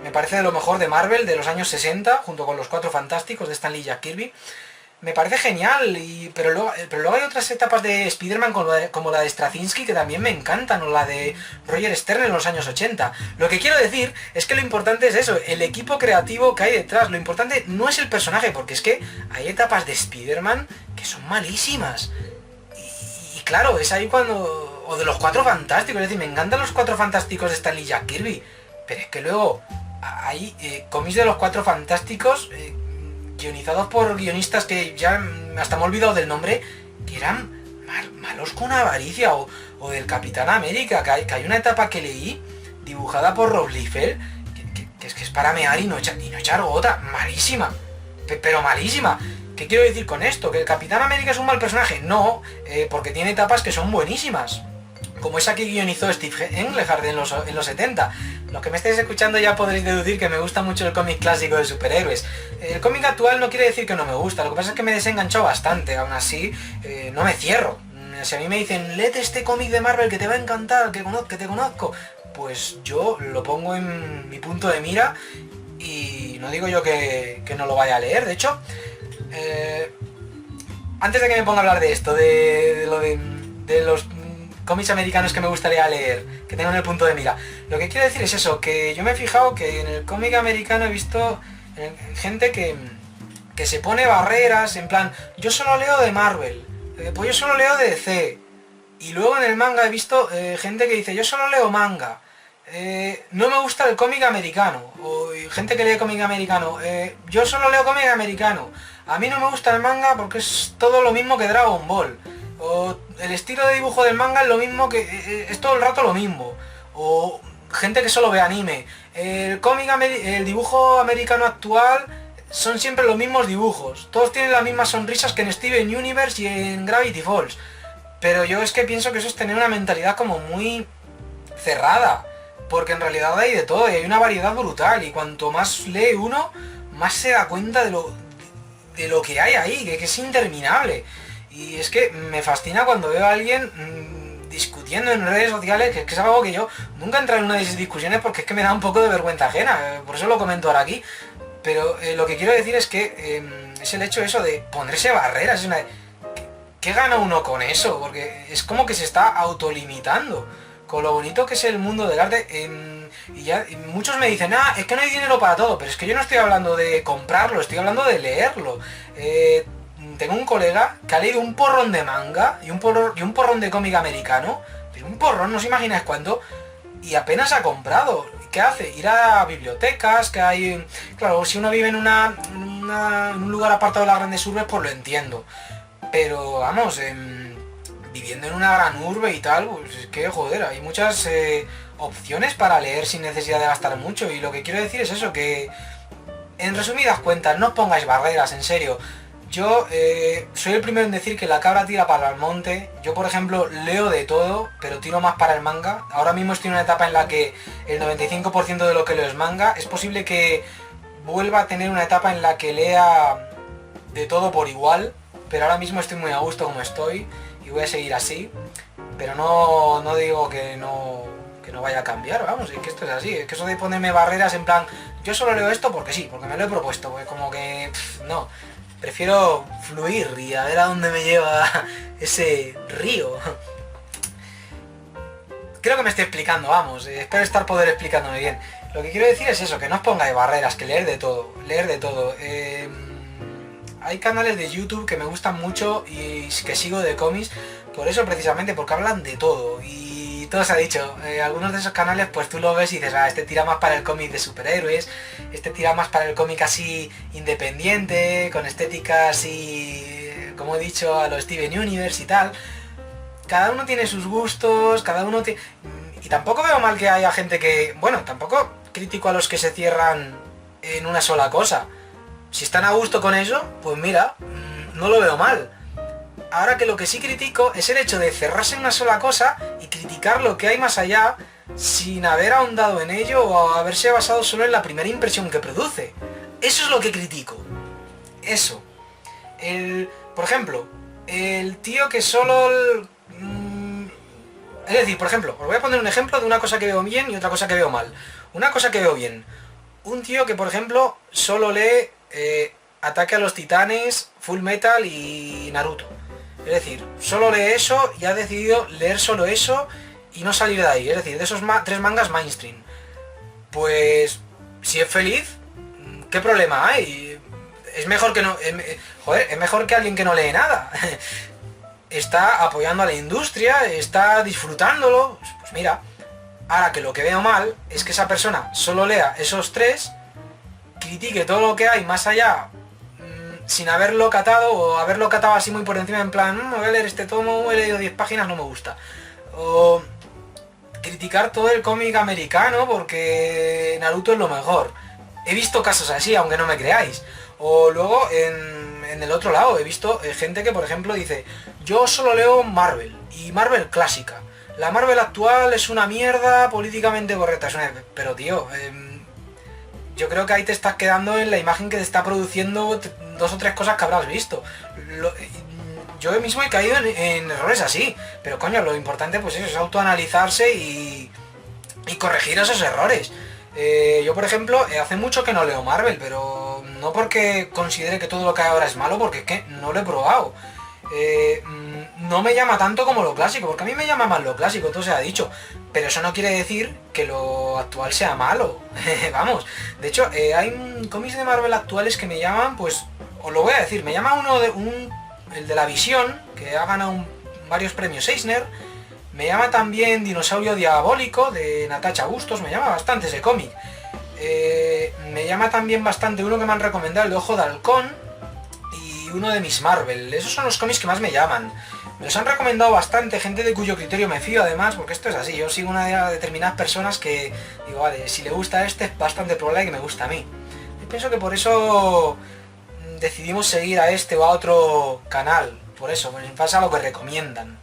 me parece de lo mejor de Marvel de los años 60, junto con los Cuatro Fantásticos de Stan Lee y Jack Kirby. Me parece genial, pero luego hay otras etapas de Spider-Man como la de Straczynski que también me encantan, o la de Roger Stern en los años 80. Lo que quiero decir es que lo importante es eso, el equipo creativo que hay detrás. Lo importante no es el personaje, porque es que hay etapas de Spider-Man que son malísimas. Y claro, es ahí cuando... o de los Cuatro Fantásticos, es decir, me encantan los Cuatro Fantásticos de Stan Lee y Jack Kirby, pero es que luego hay cómics de los Cuatro Fantásticos... guionizados por guionistas que ya hasta me he olvidado del nombre, que eran malos con avaricia, o del Capitán América, que hay una etapa que leí, dibujada por Rob Liefeld, que es para mear y no echar gota, malísima, pero malísima. ¿Qué quiero decir con esto? ¿Que el Capitán América es un mal personaje? No, porque tiene etapas que son buenísimas, como esa que guionizó Steve Englehart en los 70. Los que me estéis escuchando ya podréis deducir que me gusta mucho el cómic clásico de superhéroes. El cómic actual no quiere decir que no me gusta, lo que pasa es que me desenganchó bastante, aún así no me cierro. Si a mí me dicen, léete este cómic de Marvel que te va a encantar, que te conozco, pues yo lo pongo en mi punto de mira y no digo yo que no lo vaya a leer. De hecho, antes de que me ponga a hablar de esto, de los cómics americanos que me gustaría leer, que tengo en el punto de mira, lo que quiero decir es eso, que yo me he fijado que en el cómic americano he visto gente que se pone barreras, en plan, yo solo leo de Marvel, pues yo solo leo de DC, y luego en el manga he visto gente que dice, yo solo leo manga, no me gusta el cómic americano, o gente que lee cómic americano, yo solo leo cómic americano, a mí no me gusta el manga porque es todo lo mismo que Dragon Ball, o el estilo de dibujo del manga es lo mismo que... es todo el rato lo mismo, o gente que solo ve anime, el dibujo americano actual son siempre los mismos dibujos, todos tienen las mismas sonrisas que en Steven Universe y en Gravity Falls, pero yo es que pienso que eso es tener una mentalidad como muy cerrada, porque en realidad hay de todo y hay una variedad brutal y cuanto más lee uno, más se da cuenta de lo que hay ahí, que es interminable. Y es que me fascina cuando veo a alguien discutiendo en redes sociales, que es algo que yo nunca he entrado en una de esas discusiones porque es que me da un poco de vergüenza ajena, por eso lo comento ahora aquí. Pero lo que quiero decir es que es el hecho eso de ponerse barreras, ¿qué gana uno con eso? Porque es como que se está autolimitando con lo bonito que es el mundo del arte. Y muchos me dicen, es que no hay dinero para todo, pero es que yo no estoy hablando de comprarlo, estoy hablando de leerlo. Tengo un colega que ha leído un porrón de manga y un porrón de cómic americano, pero un porrón, no os imagináis cuánto, y apenas ha comprado. ¿Qué hace? Ir a bibliotecas, que hay... Claro, si uno vive en un lugar apartado de las grandes urbes, pues lo entiendo. Pero vamos, viviendo en una gran urbe y tal, pues es que joder, hay muchas opciones para leer sin necesidad de gastar mucho. Y lo que quiero decir es eso, que en resumidas cuentas, no os pongáis barreras, en serio. Yo soy el primero en decir que la cabra tira para el monte. Yo, por ejemplo, leo de todo, pero tiro más para el manga. Ahora mismo estoy en una etapa en la que el 95% de lo que leo es manga. Es posible que vuelva a tener una etapa en la que lea de todo por igual, pero ahora mismo estoy muy a gusto como estoy y voy a seguir así. Pero no digo que no vaya a cambiar, vamos, es que esto es así. Es que eso de ponerme barreras en plan, yo solo leo esto porque sí, porque me lo he propuesto, pues como que no. Prefiero fluir y a ver a dónde me lleva ese río. Creo que me estoy explicando, vamos. Espero poder explicándome bien. Lo que quiero decir es eso, que no os pongáis barreras, que leer de todo. Leer de todo. Hay canales de YouTube que me gustan mucho y que sigo de cómics. Por eso precisamente, porque hablan de todo. Y todo se ha dicho. Algunos de esos canales pues tú lo ves y dices, este tira más para el cómic de superhéroes. Este tira más para el cómic así independiente, con estética así, como he dicho, a lo Steven Universe y tal. Cada uno tiene sus gustos, cada uno tiene... Y tampoco veo mal que haya gente que... Bueno, tampoco critico a los que se cierran en una sola cosa. Si están a gusto con eso, pues mira, no lo veo mal. Ahora que lo que sí critico es el hecho de cerrarse en una sola cosa y criticar lo que hay más allá sin haber ahondado en ello o haberse basado solo en la primera impresión que produce. Eso es lo que critico. Eso. Por ejemplo, el tío que solo... Es decir, por ejemplo, os voy a poner un ejemplo de una cosa que veo bien y otra cosa que veo mal. Una cosa que veo bien. Un tío que, por ejemplo, solo lee Ataque a los Titanes, Full Metal y Naruto. Es decir, solo lee eso y ha decidido leer solo eso y no salir de ahí. Es decir, de esos tres mangas mainstream. Pues, si es feliz, ¿qué problema hay? Es mejor que no... joder, es mejor que alguien que no lee nada. Está apoyando a la industria, está disfrutándolo. Pues mira, ahora que lo que veo mal es que esa persona solo lea esos tres, critique todo lo que hay más allá sin haberlo catado o haberlo catado así muy por encima en plan, me voy a leer este tomo, he leído 10 páginas, no me gusta. O criticar todo el cómic americano porque Naruto es lo mejor. He visto casos así, aunque no me creáis. O luego en el otro lado he visto gente que por ejemplo dice, yo solo leo Marvel y Marvel clásica. La Marvel actual es una mierda políticamente correcta. Pero tío, yo creo que ahí te estás quedando en la imagen que te está produciendo dos o tres cosas que habrás visto. Yo mismo he caído en errores así, pero coño, lo importante pues es autoanalizarse y corregir esos errores. Yo por ejemplo, hace mucho que no leo Marvel, pero no porque considere que todo lo que hay ahora es malo, porque es que no lo he probado. no me llama tanto como lo clásico, porque a mí me llama más lo clásico, todo se ha dicho, pero eso no quiere decir que lo actual sea malo. Vamos, de hecho, hay cómics de Marvel actuales que me llaman, pues, os lo voy a decir, me llama el de la Visión, que ha ganado varios premios Eisner. Me llama también Dinosaurio Diabólico, de Natasha Bustos, me llama bastante ese cómic. Me llama también bastante uno que me han recomendado, el de Ojo de Halcón, y uno de Miss Marvel. Esos son los cómics que más me llaman. Me los han recomendado bastante, gente de cuyo criterio me fío además, porque esto es así. Yo sigo una de determinadas personas que digo, vale, si le gusta este, es bastante probable que me guste a mí. Yo pienso que por eso decidimos seguir a este o a otro canal, por eso, en base a lo que recomiendan.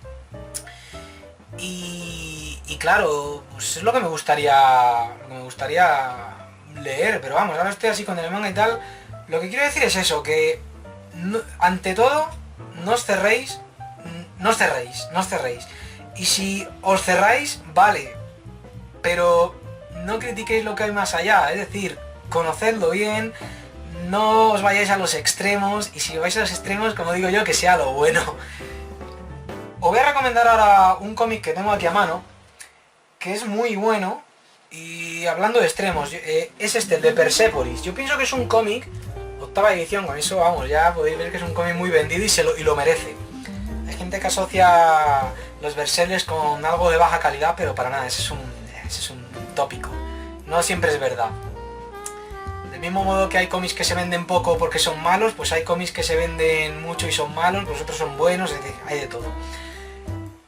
Y claro, pues es lo que me gustaría leer, pero vamos, ahora estoy así con el manga y tal. Lo que quiero decir es eso, que no, ante todo, no os cerréis. Y si os cerráis, vale, pero no critiquéis lo que hay más allá, es decir, conocedlo bien, no os vayáis a los extremos, y si vais a los extremos, como digo yo, que sea lo bueno. Os voy a recomendar ahora un cómic que tengo aquí a mano, que es muy bueno, y hablando de extremos, es este, el de Persepolis. Yo pienso que es un cómic, octava edición, con eso vamos, ya podéis ver que es un cómic muy vendido y lo merece. Hay gente que asocia los bestsellers con algo de baja calidad, pero para nada, ese es un tópico. No siempre es verdad. Del mismo modo que hay cómics que se venden poco porque son malos, pues hay cómics que se venden mucho y son malos, pues otros son buenos, es decir, hay de todo.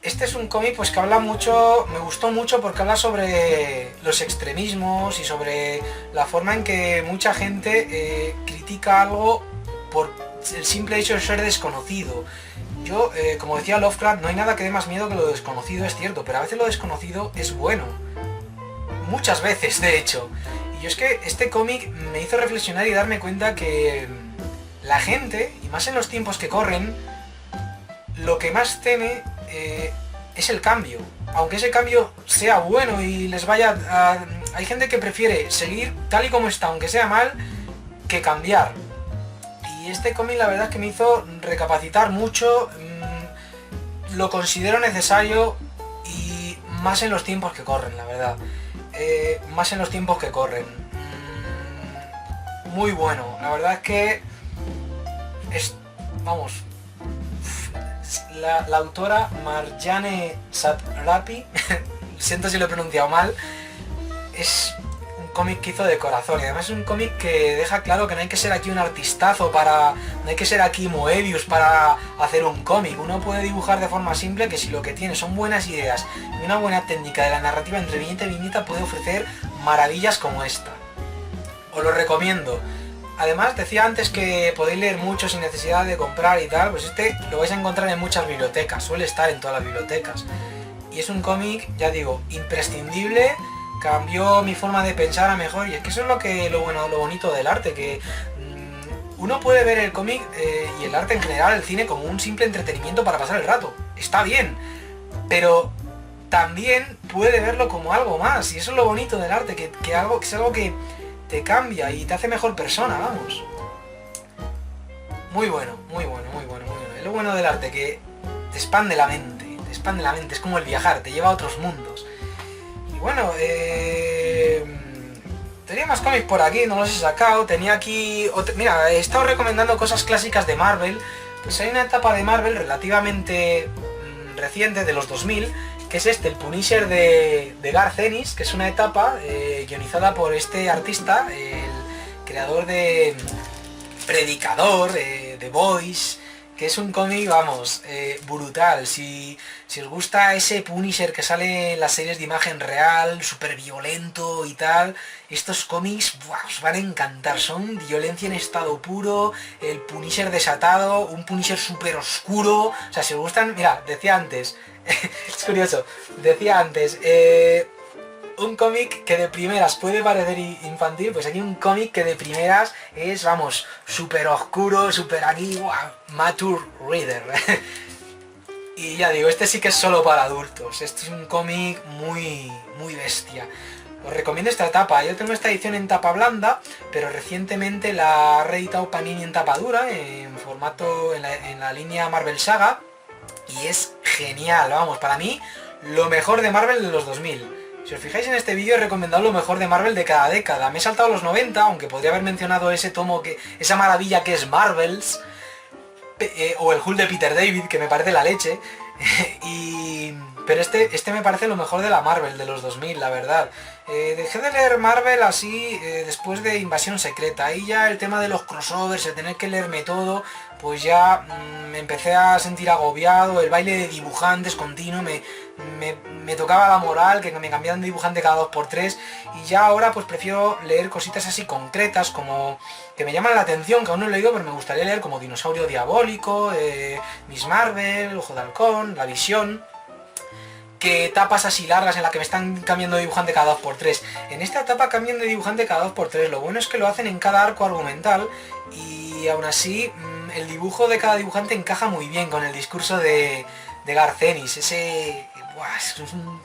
Este es un cómic pues que habla mucho, me gustó mucho porque habla sobre los extremismos y sobre la forma en que mucha gente critica algo por el simple hecho de ser desconocido. Yo, como decía Lovecraft, no hay nada que dé más miedo que lo desconocido, es cierto, pero a veces lo desconocido es bueno. Muchas veces, de hecho. Y yo es que este cómic me hizo reflexionar y darme cuenta que la gente, y más en los tiempos que corren, lo que más teme es el cambio. Aunque ese cambio sea bueno y les vaya a... Hay gente que prefiere seguir tal y como está, aunque sea mal, que cambiar. Y este cómic la verdad es que me hizo recapacitar mucho, lo considero necesario y más en los tiempos que corren, la verdad. Más en los tiempos que corren. Muy bueno, la verdad es que vamos, la autora Marjane Satrapi, siento si lo he pronunciado mal, es un cómic que hizo de corazón y además es un cómic que deja claro que no hay que ser aquí un artistazo no hay que ser aquí Moebius para hacer un cómic. Uno puede dibujar de forma simple, que si lo que tiene son buenas ideas y una buena técnica de la narrativa entre viñeta y viñeta, puede ofrecer maravillas como esta. Os lo recomiendo. Además, decía antes que podéis leer mucho sin necesidad de comprar y tal, pues este lo vais a encontrar en muchas bibliotecas, suele estar en todas las bibliotecas. Y es un cómic, ya digo, imprescindible, cambió mi forma de pensar a mejor, y es que eso es lo bonito del arte, que uno puede ver el cómic y el arte en general, el cine, como un simple entretenimiento para pasar el rato. Está bien, pero también puede verlo como algo más, y eso es lo bonito del arte, que es algo que te cambia y te hace mejor persona, vamos. Muy bueno. Es lo bueno del arte, que te expande la mente, es como el viajar, te lleva a otros mundos. Y bueno, tenía más cómics por aquí, no los he sacado, tenía aquí... Mira, he estado recomendando cosas clásicas de Marvel, pues hay una etapa de Marvel relativamente reciente, de los 2000, que es el Punisher de Garth Ennis, que es una etapa guionizada por este artista, el creador de Predicador, The Boys, que es un cómic, vamos, brutal. Si os gusta ese Punisher que sale en las series de imagen real, súper violento y tal, estos cómics os van a encantar. Son violencia en estado puro, el Punisher desatado, un Punisher súper oscuro. O sea, si os gustan, mira, decía antes, es curioso, un cómic que de primeras puede parecer infantil, pues aquí un cómic que de primeras es, vamos, súper oscuro, súper aquí, wow, mature reader. Y ya digo, este sí que es solo para adultos, este es un cómic muy bestia. Os recomiendo esta etapa. Yo tengo esta edición en tapa blanda, pero recientemente la ha reeditado Panini en tapa dura, en formato en la línea Marvel Saga y es genial, vamos, para mí lo mejor de Marvel de los 2000. Si os fijáis en este vídeo he recomendado lo mejor de Marvel de cada década. Me he saltado los 90, aunque podría haber mencionado ese tomo, esa maravilla que es Marvels, o el Hulk de Peter David, que me parece la leche. Pero este me parece lo mejor de la Marvel de los 2000, la verdad. Dejé de leer Marvel así después de Invasión Secreta. Ahí ya el tema de los crossovers, el tener que leerme todo, pues ya me empecé a sentir agobiado. El baile de dibujantes continuo me tocaba la moral, que me cambiaban de dibujante cada 2x3. Y ya ahora pues prefiero leer cositas así concretas, como que me llaman la atención, que aún no he leído, pero me gustaría leer, como Dinosaurio Diabólico, Miss Marvel, Ojo de Halcón, La Visión, que etapas así largas en las que me están cambiando de dibujante cada 2x3. En esta etapa cambian de dibujante cada 2x3. Lo bueno es que lo hacen en cada arco argumental y aún así el dibujo de cada dibujante encaja muy bien con el discurso de Garth Ennis. Es un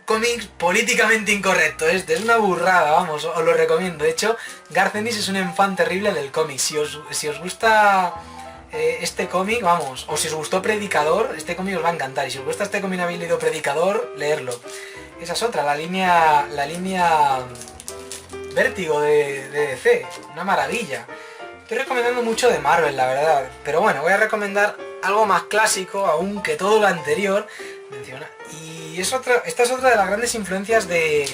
cómic políticamente incorrecto, es una burrada, vamos, os lo recomiendo. De hecho, Garth Ennis es un fan terrible del cómic. Si os gusta este cómic, vamos, o si os gustó Predicador, este cómic os va a encantar. Y si os gusta este cómic y no habéis leído Predicador, leerlo. Esa es otra, la línea Vértigo de DC, una maravilla. Estoy recomendando mucho de Marvel, la verdad, pero bueno, voy a recomendar algo más clásico aún que todo lo anterior menciona. Y esta es otra de las grandes influencias de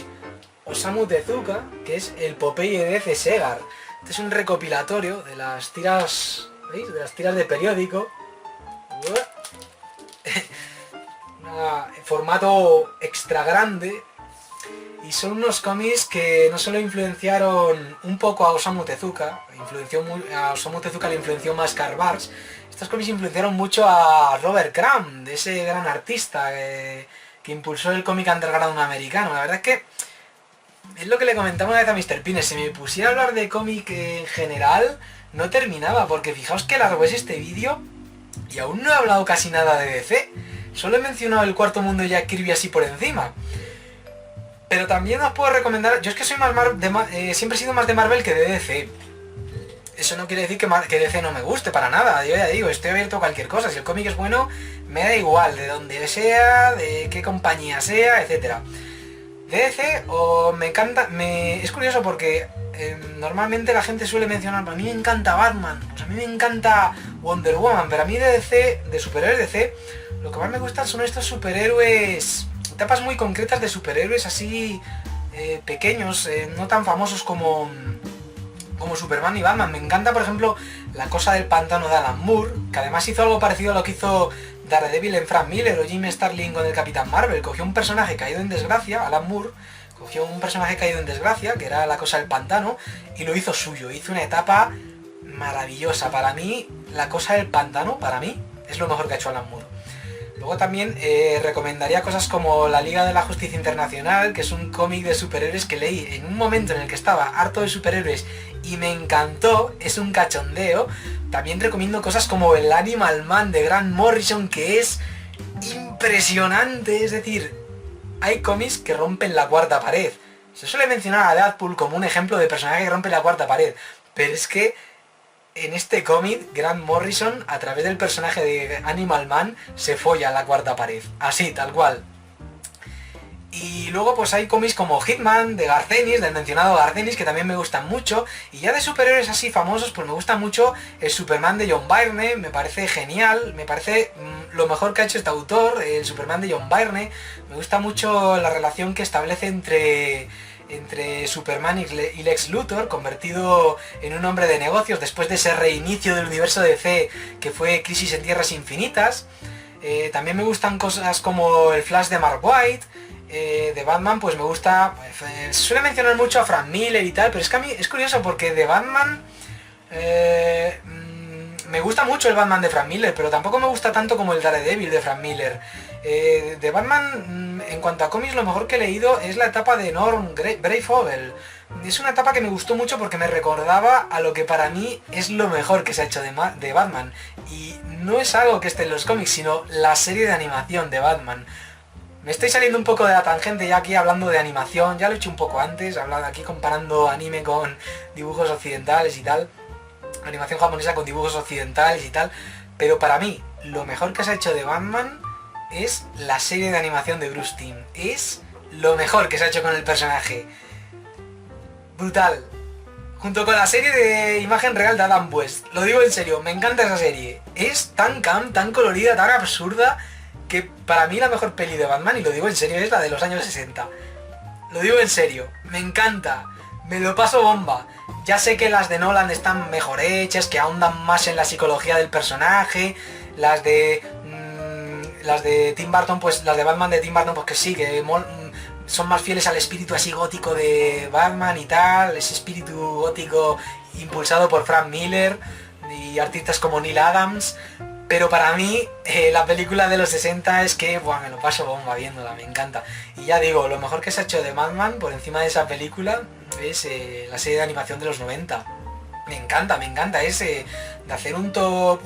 Osamu Tezuka, que es el Popeye de C. Segar. Este es un recopilatorio de las tiras, ¿veis? De las tiras de periódico. Formato extra grande. Y son unos cómics que no solo influenciaron un poco a Osamu Tezuka, a Osamu Tezuka le influenció más Karl Barks. Estos cómics influenciaron mucho a Robert Crumb, de ese gran artista que impulsó el cómic underground americano. La verdad es que es lo que le comentaba una vez a Mr. Pines, si me pusiera a hablar de cómic en general, no terminaba, porque fijaos que largo es este vídeo y aún no he hablado casi nada de DC. Solo he mencionado el Cuarto Mundo y Jack Kirby así por encima. Pero también os puedo recomendar, yo es que soy más siempre he sido más de Marvel que de DC. Eso no quiere decir que DC no me guste, para nada. Yo ya digo, estoy abierto a cualquier cosa. Si el cómic es bueno, me da igual, de donde sea, de qué compañía sea, etcétera. DC me encanta, es curioso porque normalmente la gente suele mencionar, a mí me encanta Batman, pues a mí me encanta Wonder Woman, pero a mí de DC, de superhéroes DC, lo que más me gusta son estos superhéroes, etapas muy concretas de superhéroes así pequeños, no tan famosos como Superman y Batman. Me encanta, por ejemplo, La Cosa del Pantano de Alan Moore, que además hizo algo parecido a lo que hizo Daredevil en Frank Miller o Jim Starlin con el Capitán Marvel. Cogió un personaje caído en desgracia, Alan Moore, cogió un personaje caído en desgracia, que era La Cosa del Pantano, y lo hizo suyo. Hizo una etapa maravillosa. Para mí, La Cosa del Pantano, para mí, es lo mejor que ha hecho Alan Moore. Luego también recomendaría cosas como La Liga de la Justicia Internacional, que es un cómic de superhéroes que leí en un momento en el que estaba harto de superhéroes y me encantó, es un cachondeo. También recomiendo cosas como el Animal Man de Grant Morrison, que es impresionante, es decir, hay cómics que rompen la cuarta pared. Se suele mencionar a Deadpool como un ejemplo de personaje que rompe la cuarta pared, pero es que en este cómic, Grant Morrison, a través del personaje de Animal Man, se folla la cuarta pared. Así, tal cual. Y luego pues hay cómics como Hitman, de Garth Ennis, del mencionado Garth Ennis, que también me gustan mucho. Y ya de superhéroes así famosos, pues me gusta mucho el Superman de John Byrne, me parece genial, me parece lo mejor que ha hecho este autor, el Superman de John Byrne. Me gusta mucho la relación que establece entre Superman y Lex Luthor, convertido en un hombre de negocios después de ese reinicio del universo DC que fue Crisis en Tierras Infinitas. También me gustan cosas como el Flash de Mark Waid. De Batman pues me gusta, se suele mencionar mucho a Frank Miller y tal, pero es que a mí es curioso porque de Batman me gusta mucho el Batman de Frank Miller, pero tampoco me gusta tanto como el Daredevil de Frank Miller. De Batman, en cuanto a cómics, lo mejor que he leído es la etapa de Norm Breyfogle. Es una etapa que me gustó mucho porque me recordaba a lo que para mí es lo mejor que se ha hecho de Batman. Y no es algo que esté en los cómics, sino la serie de animación de Batman. Me estoy saliendo un poco de la tangente ya aquí hablando de animación, ya lo he hecho un poco antes, hablando aquí comparando anime con dibujos occidentales y tal. animación japonesa con dibujos occidentales y tal, pero para mí lo mejor que se ha hecho de Batman es la serie de animación de Bruce Timm. Es lo mejor que se ha hecho con el personaje. Brutal. Junto con la serie de imagen real de Adam West. Lo digo en serio, me encanta esa serie. Es tan camp, tan colorida, tan absurda, que para mí la mejor peli de Batman, y lo digo en serio, es la de los años 60. Lo digo en serio, me encanta. Me lo paso bomba. Ya sé que las de Nolan están mejor hechas, que ahondan más en la psicología del personaje. Las de Tim Burton, pues las de Batman de Tim Burton, pues que sí, que son más fieles al espíritu así gótico de Batman y tal, ese espíritu gótico impulsado por Frank Miller y artistas como Neil Adams. Pero para mí, la película de los 60 es que, buah, me lo paso bomba viéndola, me encanta. Y ya digo, lo mejor que se ha hecho de Batman por encima de esa película es la serie de animación de los 90. Me encanta, es de hacer un top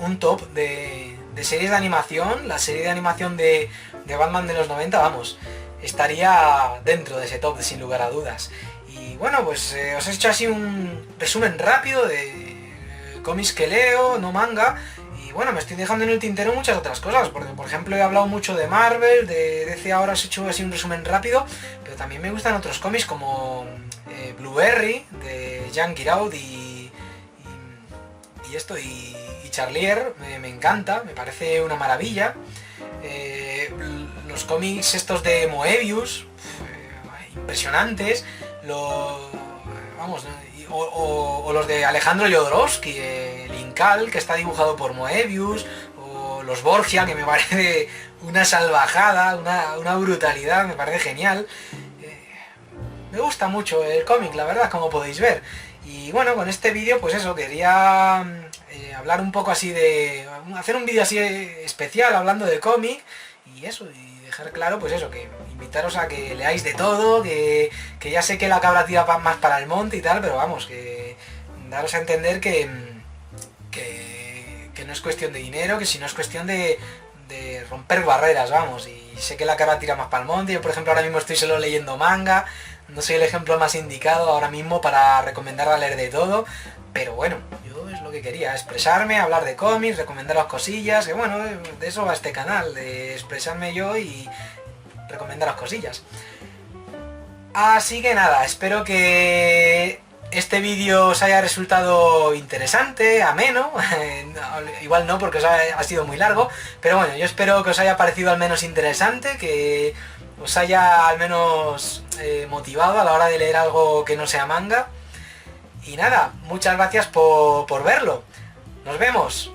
de series de animación, la serie de animación de Batman de los 90, vamos, estaría dentro de ese top, sin lugar a dudas. Y bueno, pues os he hecho así un resumen rápido de cómics que leo, no manga. Y bueno, me estoy dejando en el tintero muchas otras cosas, porque por ejemplo he hablado mucho de Marvel, de DC, ahora os he hecho así un resumen rápido, pero también me gustan otros cómics como Blueberry, de Jan Giraud y Charlier, me encanta, me parece una maravilla. Los cómics estos de Moebius, impresionantes, o los de Alejandro Jodorowsky, el Incal, que está dibujado por Moebius, o los Borgia, que me parece una salvajada, una brutalidad, me parece genial. Me gusta mucho el cómic, la verdad, como podéis ver. Y bueno, con este vídeo, pues eso, quería hablar un poco así de... hacer un vídeo así especial hablando de cómic y eso, y dejar claro, pues eso, que invitaros a que leáis de todo, que ya sé que la cabra tira más para el monte y tal, pero vamos, que daros a entender que no es cuestión de dinero, que si no es cuestión de romper barreras, vamos, y sé que la cabra tira más para el monte. Yo, por ejemplo, ahora mismo estoy solo leyendo manga, no soy el ejemplo más indicado ahora mismo para recomendar a leer de todo, pero bueno, yo es lo que quería, expresarme, hablar de cómics, recomendaros cosillas, que bueno, de eso va este canal, de expresarme yo y recomendaros cosillas. Así que nada, espero que este vídeo os haya resultado interesante, ameno, igual no porque ha sido muy largo, pero bueno, yo espero que os haya parecido al menos interesante, que os haya al menos motivado a la hora de leer algo que no sea manga. Y nada, muchas gracias por verlo. Nos vemos.